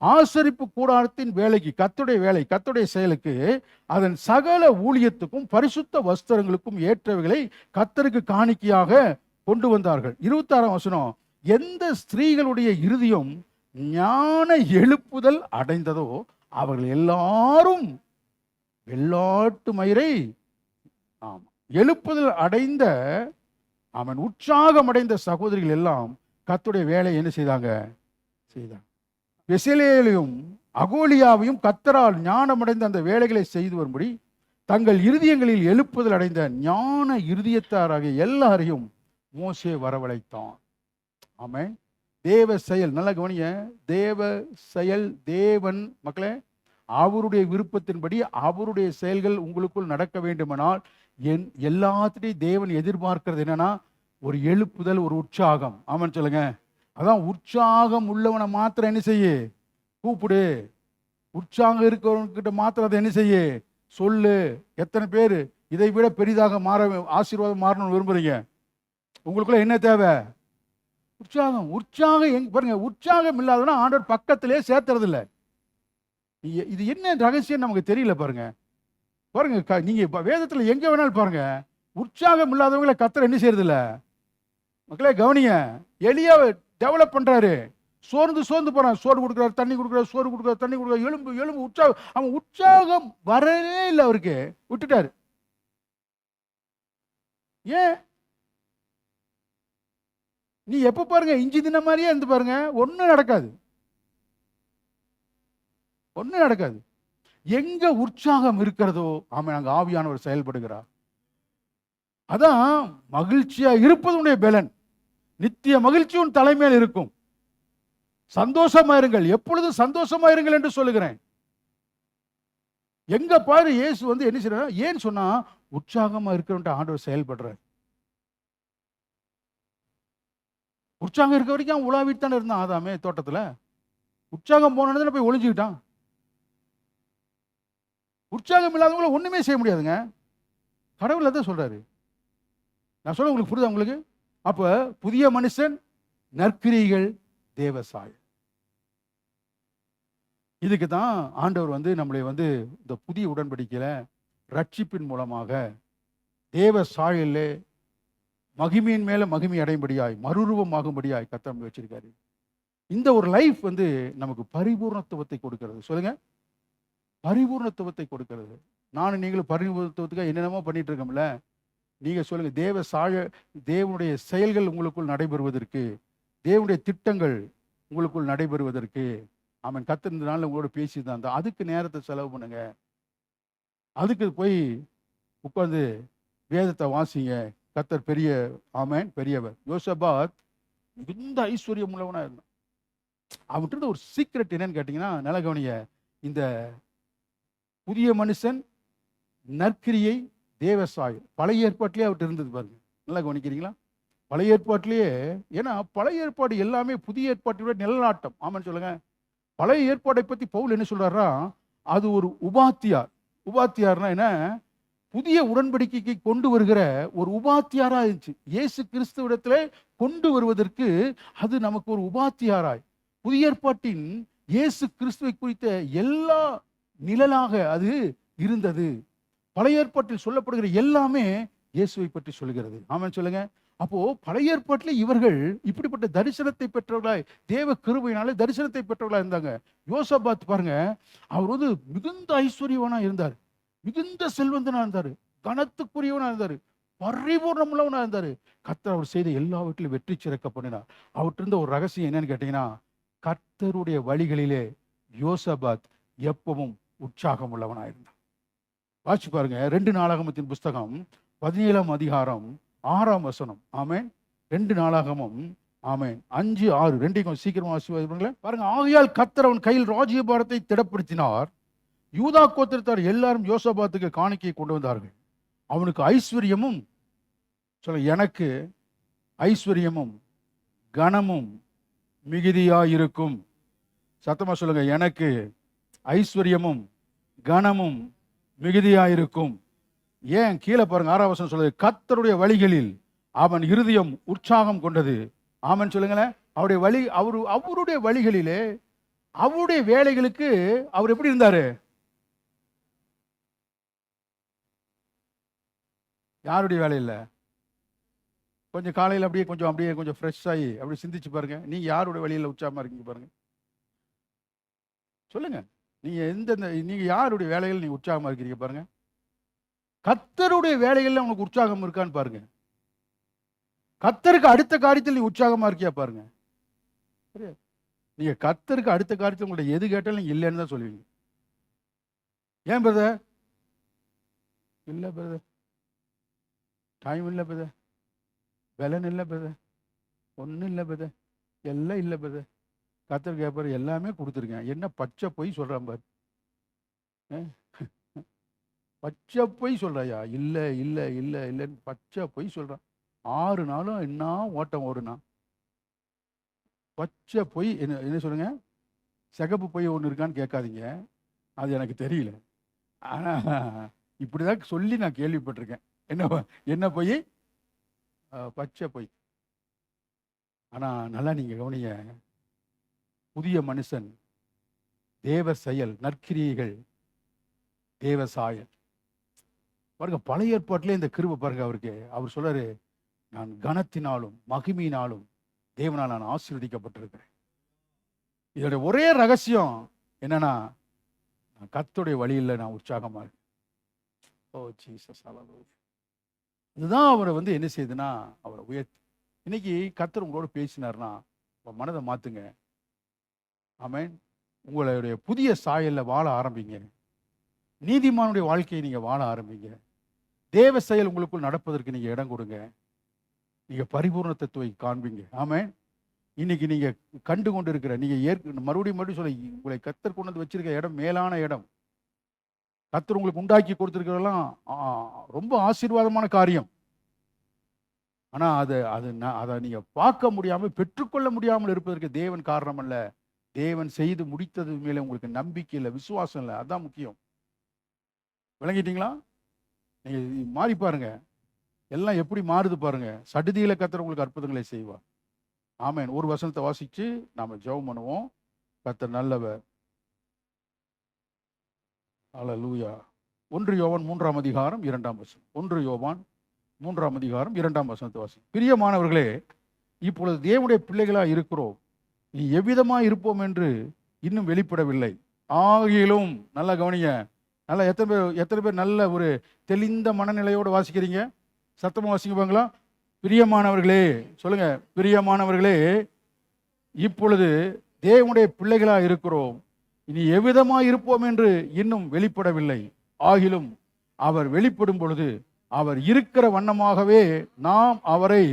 ஆசரிப்பு கூடாரத்தின் வேலைக்கு, கர்த்தருடைய வேலை, கர்த்தருடைய செயலுக்கு, அதன் சகல ஊழியத்துக்கும் பரிசுத்த வஸ்திரங்களுக்கும் ஏற்றவைகளை கர்த்தருக்கு காணிக்கையாக கொண்டு வந்தார்கள். 26ஆம் வசனம். எந்த ஸ்திரீகளுடைய இருதயம் ஞான எழுப்புதல் அடைந்ததோ அவர்கள் எல்லாரும் வெள்ளாட்டு மயிரை எழுப்புதல் அடைந்த அவன் உற்சாகம் அடைந்த சகோதரிகள் எல்லாம் கர்த்தருடைய வேலை என்ன செய்தாங்க? பெசலேலையும் அகோலியாவையும் கர்த்தரால் ஞானமடைந்த அந்த வேலைகளை செய்து வரும்படி தங்கள் இருதயங்களில் எழுப்புதல் அடைந்த ஞான இருதயத்தாராகிய எல்லாரையும் மோசே வரவழைத்தான். ஆமென். தேவ செயல், நல்ல கவனிய. தேவ செயல், தேவன் மக்களே, அவருடைய விருப்பத்தின்படி அவருடைய செயல்கள் உங்களுக்குள் நடக்க வேண்டுமானால் எல்லாத்திலையும் தேவன் எதிர்பார்க்கிறது என்னன்னா, ஒரு எழுப்புதல், ஒரு உற்சாகம். ஆமான்னு சொல்லுங்க. அதான் உற்சாகம் உள்ளவனை மாத்திரம் என்ன செய்ய கூப்பிடு. உற்சாகம் இருக்கிறவங்கிட்ட மாத்திரம் அதை என்ன செய்ய சொல்லு. எத்தனை பேர் இதை விட பெரிதாக ஆசீர்வாதம் மாறணும்னு விரும்புறீங்க? உங்களுக்குள்ள என்ன தேவை? உற்சாகம். உற்சாகம் பாருங்க, உற்சாகம் இல்லாதவனா ஆண்டவர் பக்கத்திலே சேர்த்துறது இல்லை. இது என்ன ரகசியம் நமக்கு தெரியல. பாருங்க நீங்க வேதத்துல எங்க வேணாலும் பாருங்க, உற்சாகம் இல்லாதவங்களை கர்த்தர் என்ன செய்யறது இல்ல. மக்களே கவனிய. எலியாவை டெவலப் பண்றாரு, சோர்ந்து சோர்ந்து போறான். சோறு கொடுக்குறாரு, தண்ணி கொடுக்குறாரு, சோறு கொடுக்குறாரு, தண்ணி கொடுக்குறாரு, எலும்பு எலும்பு உற்சாகம். அவன் உற்சாகம் வரவே இல்லை அவருக்கு, விட்டுட்டாரு. ஏன்? நீ எப்ப பாருங்க இஞ்சி தின்ன மாதிரியே இருந்து பாருங்க, ஒன்றும் நடக்காது, ஒன்றும் நடக்காது. எங்க உற்சாகம் இருக்கிறதோ அவன் அங்க ஆவியானவர் செயல்படுகிறார். அதான் மகிழ்ச்சியா இருப்பதுடைய பலன். நித்திய மகிழ்ச்சி உன் தலைமையில் இருக்கும். சந்தோஷமா இருங்கள், எப்பொழுதும் சந்தோஷமா இருங்கள் என்று சொல்லுகிறேன். எங்க பாரு இயேசு வந்து என்ன செய்யறாரு? ஏன் சொன்னா உற்சாகமா இருக்கிற ஆண்டவர் செயல்படுறார். உற்சாகம் இருக்க வரைக்கும் அவன் உலாவிட்டு தானே இருந்தான் ஆதாமே தோட்டத்துல. உற்சாகம் போனதுல போய் ஒளிஞ்சுக்கிட்டான். உற்சாகம் இல்லாதவங்கள ஒண்ணுமே செய்ய முடியாதுங்க. கடவுள் தான் சொல்றாரு. நான் சொல்ல உங்களுக்கு புரியுதா உங்களுக்கு? அப்ப புதிய மனுஷன், நற்கிரிகள், தேவசாயம். இதுக்கு தான் ஆண்டவர் வந்து நம்மளை வந்து இந்த புதிய உடன்படிக்கையில ரட்சிப்பின் மூலமாக தேவ சாயலே மகிமையின் மேல மகிமை அடையும்படியாய், மறுரூபமாகும்படியாய் கர்த்தர் வச்சிருக்காரு. இந்த ஒரு லைஃப் வந்து நமக்கு பரிபூர்ணத்துவத்தை கொடுக்கிறது. சொல்லுங்க, பரிபூர்ணத்துவத்தை கொடுக்கிறது. நானும் நீங்களும் பரிபூர்ணத்துவத்துக்காக என்னென்னமோ பண்ணிட்டு இருக்கோம்ல. நீங்க சொல்லுங்க, தேவ சாய தேவனுடைய செயல்கள் உங்களுக்குள் நடைபெறுவதற்கு, தேவனுடைய திட்டங்கள் உங்களுக்குள் நடைபெறுவதற்கு அவன் கத்திருந்த நாள் உங்களோட பேசிதான். அதுக்கு நேரத்தை செலவு பண்ணுங்க. அதுக்கு போய் உட்கார்ந்து வேதத்தை வாசிங்க. கர்த்தர் பெரிய ஆமென் பெரியவர். யோசபாத் மிகுந்த ஐஸ்வர்யம் உள்ளவனா இருந்தான். அவன்கிட்ட ஒரு சீக்ரெட் என்னன்னு கேட்டீங்கன்னா, நல்ல கவனிங்க, இந்த புதிய மனுஷன், நற்கிரியை, தேவசாயம் பழைய ஏற்பாட்டிலேயே அவர்கிட்ட இருந்தது பாருங்க. நல்லா கவனிக்கிறீங்களா? பழைய ஏற்பாட்டிலேயே. ஏன்னா பழைய ஏற்பாடு எல்லாமே புதிய ஏற்பாட்டோட நிலநாட்டம். ஆமான்னு சொல்லுங்க. பழைய ஏற்பாடை பத்தி பவுல் என்ன சொல்றாரா? அது ஒரு உபாத்தியார். உபாத்தியார்னா என்ன? புதிய உடன்படிக்கைக்கு கொண்டு வருகிற ஒரு உபாத்தியாரா இருந்துச்சு. இயேசு கிறிஸ்துவிடத்திலே கொண்டு வருவதற்கு அது நமக்கு ஒரு உபாத்தியாராய், புதிய ஏற்பாட்டின் இயேசு கிறிஸ்துவை குறித்த எல்லா நிழலாக அது இருந்தது. பழைய ஏற்பாட்டில் சொல்லப்படுகிற எல்லாமே இயேசுவை பற்றி சொல்கிறது. ஆமென் சொல்லுங்க. அப்போ பழைய ஏற்பாட்டிலே இவர்கள் இப்படிப்பட்ட தரிசனத்தை பெற்றவர்களாய், தேவ கிருபையினாலே தரிசனத்தை பெற்றவர்களா இருந்தாங்க. யோசபாத் பாருங்க, அவர் வந்து மிகுந்த ஐஸ்வர்யவனா இருந்தார், மிகுந்த செல்வந்தனா இருந்தாரு, கனத்துக்குரியவனா இருந்தாரு, பரிபூர்ணம் உள்ளவனா இருந்தாரு. கர்த்தர் அவர் செய்த எல்லாவற்றிலும் வெற்றி சிறக்க பண்ணினார். அவர்கிட்ட இருந்த ஒரு ரகசியம் என்னன்னு கேட்டீங்கன்னா, கர்த்தருடைய வழிகளிலே யோசபாத் எப்பவும் உற்சாகம் உள்ளவனா இருந்தான். வாசிச்சு பாருங்க, 2 நாளாகமத்தின் புஸ்தகம் 17ஆம் அதிகாரம் 6ஆம் வசனம். ஆமென். 2 நாளாகமம் ஆமென் 5, 6 ரெண்டையும் கொஞ்சம் சீக்கிரமா வாசிப்பாருங்களேன். பாருங்க, ஆகையால் கர்த்தர் அவன் கையில் ராஜ்யபாரத்தை திடப்படுத்தினார். யூதா கோத்திரத்தார் எல்லாரும் யோசபாத்துக்கு காணிக்கையை கொண்டு வந்தார்கள். அவனுக்கு ஐஸ்வர்யமும், சொல்ல எனக்கு ஐஸ்வர்யமும் கனமும் மிகுதியாயிருக்கும். சத்தமா சொல்லுங்க, எனக்கு ஐஸ்வர்யமும் கனமும் மிகுதியாயிருக்கும். ஏன்? கீழே பாருங்க, 6ஆம் வசனம் சொல்லுது, கர்த்தருடைய வழிகளில் அவன் இருதயம் உற்சாகம் கொண்டது. ஆமென் சொல்லுங்களேன். அவருடைய வழி, அவருடைய வழிகளிலே, அவருடைய வேலைகளுக்கு அவர் எப்படி இருந்தாரு? யாருடைய வேலை இல்லை. கொஞ்சம் காலையில் அப்படியே கொஞ்சம் ஃப்ரெஷ் ஆகி அப்படி சிந்திச்சு பாருங்க, நீங்க யாருடைய வழியில் உற்சாகமா இருக்கீங்க பாருங்க. சொல்லுங்க, நீங்க யாருடைய வேலைகள் நீங்க உற்சாகமா இருக்கிறீங்க பாருங்க. கர்த்தருடைய வேலைகள்ல உங்களுக்கு உற்சாகம் இருக்கான்னு பாருங்க. கர்த்தருக்கு அடுத்த காரியத்தில் நீ உற்சாகமா இருக்கியா பாருங்க. நீங்க கர்த்தருக்கு அடுத்த காரியத்தில் உங்கள்ட்ட எது கேட்டாலும் நீங்க இல்லைன்னு தான் சொல்லுவீங்க. ஏன் பிரதர்? இல்லை பிரதர், டைம் இல்லை பிரதர், பலன் இல்லை பிரதர், ஒன்றும் இல்லை பிரதர், எல்லாம் இல்லை பிரதர். கர்த்தர் கேட்பாரு, எல்லாமே கொடுத்துருக்கேன், என்ன பச்சை பொய் சொல்றான் பாரு. பச்சை பொய் சொல்றாயா? இல்லை இல்லை இல்லை இல்லைன்னு பச்சை பொய் சொல்றான். 6 நாளும் என்ன ஓட்டம் ஓடுனா. பச்சை பொய். என்ன சொல்லுங்க? சிகப்பு பொய் ஒன்று இருக்கான்னு கேட்காதீங்க, அது எனக்கு தெரியல. ஆனா இப்படிதான் சொல்லி நான் கேள்விப்பட்டிருக்கேன். என்ன பொய்? பச்சை பொய். ஆனா நல்லா நீங்க கவனிங்க, புதிய மனுஷன், தேவ செயல், நற்கிரியைகள், தேவ சாயல் பாருங்க. பழைய ஏற்பாட்டிலே இந்த கிருபை பாருங்க அவருக்கு. அவர் சொல்றாரு, நான் கனத்தினாலும் மகிமையினாலும் தேவனால் நான் ஆசீர்வதிக்கப்பட்டிருக்கிறேன். இதோட ஒரே ரகசியம் என்னன்னா, நான் கர்த்தருடைய வழியில் நான் உற்சாகமா இருக்கேன். ஓ ஜீசஸ், இதுதான் அவரை என்ன செய்யுதுன்னா அவரை உயர்த்தி. இன்னைக்கு கர்த்தர் உங்களோட பேசினார்னா உங்க மனதை மாத்துங்க. ஆமென். உங்களுடைய புதிய சாயல்ல வாழ ஆரம்பிங்க. நீதிமானுடைய வாழ்க்கையை நீங்க வாழ ஆரம்பிங்க. தேவ செயல் உங்களுக்குள் நடப்பதற்கு நீங்க இடம் கொடுங்க. நீங்க பரிபூர்ண தத்துவை காண்பீங்க. ஆமென். இன்னைக்கு நீங்க கண்டு கொண்டு இருக்கிற நீங்க மறுபடியும் சொல்ல, உங்களை கர்த்தர் கொண்டு வந்து வச்சிருக்க இடம் மேலான இடம். கர்த்தர் உங்களுக்கு உண்டாக்கி கொடுத்திருக்கிறதெல்லாம் ரொம்ப ஆசீர்வாதமான காரியம். ஆனா அதை நீங்க பார்க்க முடியாம, பெற்றுக்கொள்ள முடியாமல் இருப்பதற்கு தேவன் காரணம் அல்ல. தேவன் செய்து முடித்தது மேல உங்களுக்கு நம்பிக்கை இல்லை, விசுவாசம் இல்லை. அதான் முக்கியம். விளங்கிட்டீங்களா? நீங்க மாறி பாருங்க, எல்லாம் எப்படி மாறுது பாருங்க. சடுதியில கர்த்தர் உங்களுக்கு அற்புதங்களை செய்வார். ஆமென். ஒரு வசனத்தை வாசிச்சு நாம ஜெபம் பண்ணுவோம். கர்த்தர் நல்லவர். அல்லேலூயா. 1 யோவான் 3ஆம் அதிகாரம் 2ஆம் வசனம். 1 யோவான் 3ஆம் அதிகாரம் 2ஆம் வசனத்தை வாசி. பிரியமானவர்களே, இப்பொழுது தேவனுடைய பிள்ளைகளாக இருக்கிறோம். நீ எவ்விதமா இருப்போம் என்று இன்னும் வெளிப்படவில்லை. ஆகிலும், நல்லா கவனிங்க, நல்லா எத்தனை பேர் நல்ல ஒரு தெளிந்த மனநிலையோடு வாசிக்கிறீங்க? சத்தமா வாசிங்க பாங்களா. பிரியமானவர்களே சொல்லுங்க. பிரியமானவர்களே, இப்பொழுது தேவனுடைய பிள்ளைகளாக இருக்கிறோம். இனி எவ்விதமா இருப்போம் என்று இன்னும் வெளிப்படவில்லை. ஆகிலும் அவர் வெளிப்படும் பொழுது அவர் இருக்கிற வண்ணமாகவே நாம் அவரை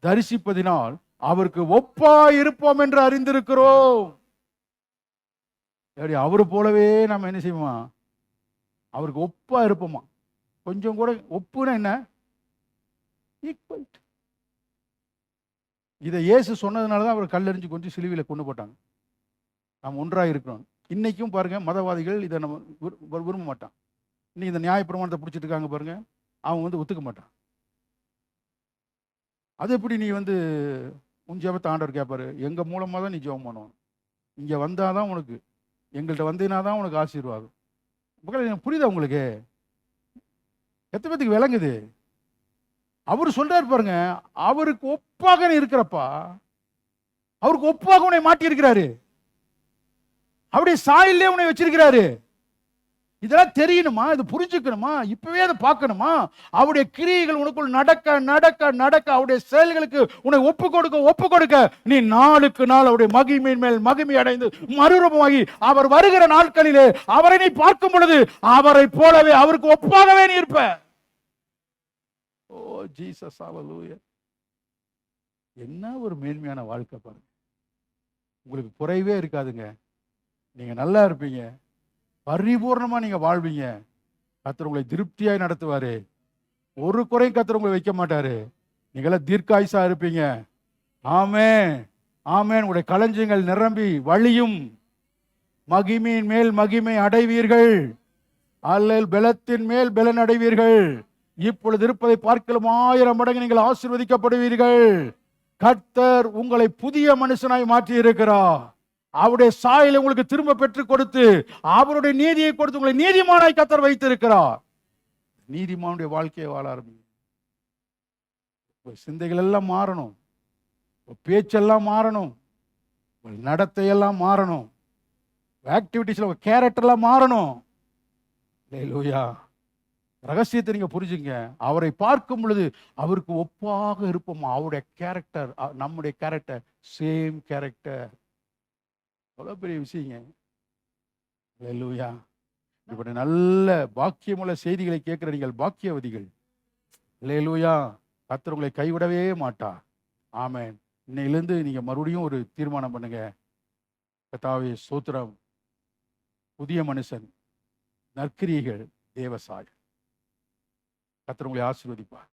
தரிசிப்பதினால் அவருக்கு ஒப்பாய் இருப்போம் என்று அறிந்திருக்கிறோம். அவரு போலவே நம்ம என்ன செய்வோமா? அவருக்கு ஒப்பா இருப்போமா? கொஞ்சம் கூட ஒப்புனா என்ன? ஈக்குவல். இதை இயேசு சொன்னதுனாலதான் அவர் கல்லெறிஞ்சு கொஞ்சம் சிலுவையில கொண்டு போட்டாங்க. நாம் ஒன்றாக இருக்கிறோம். இன்னைக்கும் பாருங்க, மதவாதிகள் இதை நம்ம விரும்ப மாட்டான். இன்னைக்கு இந்த நியாயப்பிரமாணத்தை பிடிச்சிட்டு இருக்காங்க பாருங்க, அவங்க ஒத்துக்க மாட்டான். அது எப்படி நீ உன் ஜெபத்தை ஆண்டவர் கேட்பாரு? எங்க மூலமா தான் நீ ஜெபம் பண்ணுவோம். இங்க வந்தாதான் உனக்கு, எங்கள்கிட்ட வந்தீங்கன்னா உனக்கு ஆசீர்வாதம். புரியுதா உங்களுக்கு? எத்தனை பேத்துக்கு விளங்குது? அவரு சொல்றாரு பாருங்க, அவருக்கு ஒப்பாக நீ இருக்கிறப்பா, அவருக்கு ஒப்பாக உன்னை மாட்டி இருக்கிறாரு. அவருடைய சாயல்லே உன்னை வச்சிருக்கிறாரு. இதெல்லாம் தெரியணுமா? இது புரிஞ்சுக்கணுமா? இப்பவே அதை பார்க்கணுமா? அவருடைய கிரியைகள் உனக்குள் நடக்க நடக்க நடக்க, அவருடைய செயல்களுக்கு உன்னை ஒப்பு கொடுக்க நீ நாளுக்கு நாள் அவருடைய மகிமையின் மேல் மகிமை அடைந்து மறுரூபமாகி அவர் வருகிற நாட்களிலே அவரை நீ பார்க்கும் பொழுது அவரை போலவே, அவருக்கு ஒப்பாகவே நீ இருப்ப. ஓ ஜீசஸ், ஹல்லேலூயா. என்ன ஒரு மேன்மையான வாழ்க்கை பாருங்க. உங்களுக்கு குறைவே இருக்காதுங்க. நீங்க நல்லா இருப்பீங்க. பரிபூர்ணமா நீங்க வாழ்வீங்க. கர்த்தர் உங்களை திருப்தியாய் நடத்துவாரு. ஒரு குறையும் கர்த்தர் உங்களை வைக்க மாட்டாரு. நீங்களாம் தீர்க்காயுசா இருப்பீங்க. ஆமென், ஆமென். உங்களுடைய களஞ்சியங்கள் நிரம்பி வழியும். மகிமையின் மேல் மகிமை அடைவீர்கள். அல்லேல் பலத்தின் மேல் பலன் அடைவீர்கள். இப்பொழுது இருப்பதை பார்க்கலும் 1000 மடங்கு நீங்கள் ஆசீர்வதிக்கப்படுவீர்கள். கர்த்தர் உங்களை புதிய மனுஷனாய் மாற்றி இருக்கிறார். அவருடைய சாயலை உங்களுக்கு திரும்ப பெற்றுக் கொடுத்து, அவருடைய நீதியை கொடுத்து உங்களை நீதிமானாய் கர்த்தர் வைத்திருக்கிறார். நீதிமானுடைய வாழ்க்கையை வாழ ஆரம்பிங்க. சிந்தைகள் எல்லாம் மாறணும், பேச்செல்லாம் மாறணும், நடத்தையெல்லாம் மாறணும், ஆக்டிவிட்டிஸ்ல கேரக்டர்லாம் மாறணும். ஹல்லேலூயா. ரகசியத்தை நீங்க புரிஞ்சுங்க. அவரை பார்க்கும் பொழுது அவருக்கு ஒப்பாக இருப்போமா? அவருடைய கேரக்டர், நம்முடைய கேரக்டர் சேம் கேரக்டர். அவ்வளவு பெரிய விஷயங்க. ஹல்லேலூயா. இப்படி நல்ல பாக்கியமுள்ள செய்திகளை கேட்கிற நீங்கள் பாக்கியவதிகள். ஹல்லேலூயா. கர்த்தர் உங்களை கைவிடவே மாட்டார். ஆமென். இன்னையிலிருந்து நீங்க மறுபடியும் ஒரு தீர்மானம் பண்ணுங்க. கர்த்தாவே ஸ்தோத்திரம். புதிய மனுஷன், நற்கிரியைகள், தேவசாயம். கர்த்தர் உங்களை ஆசீர்வதிப்பார்.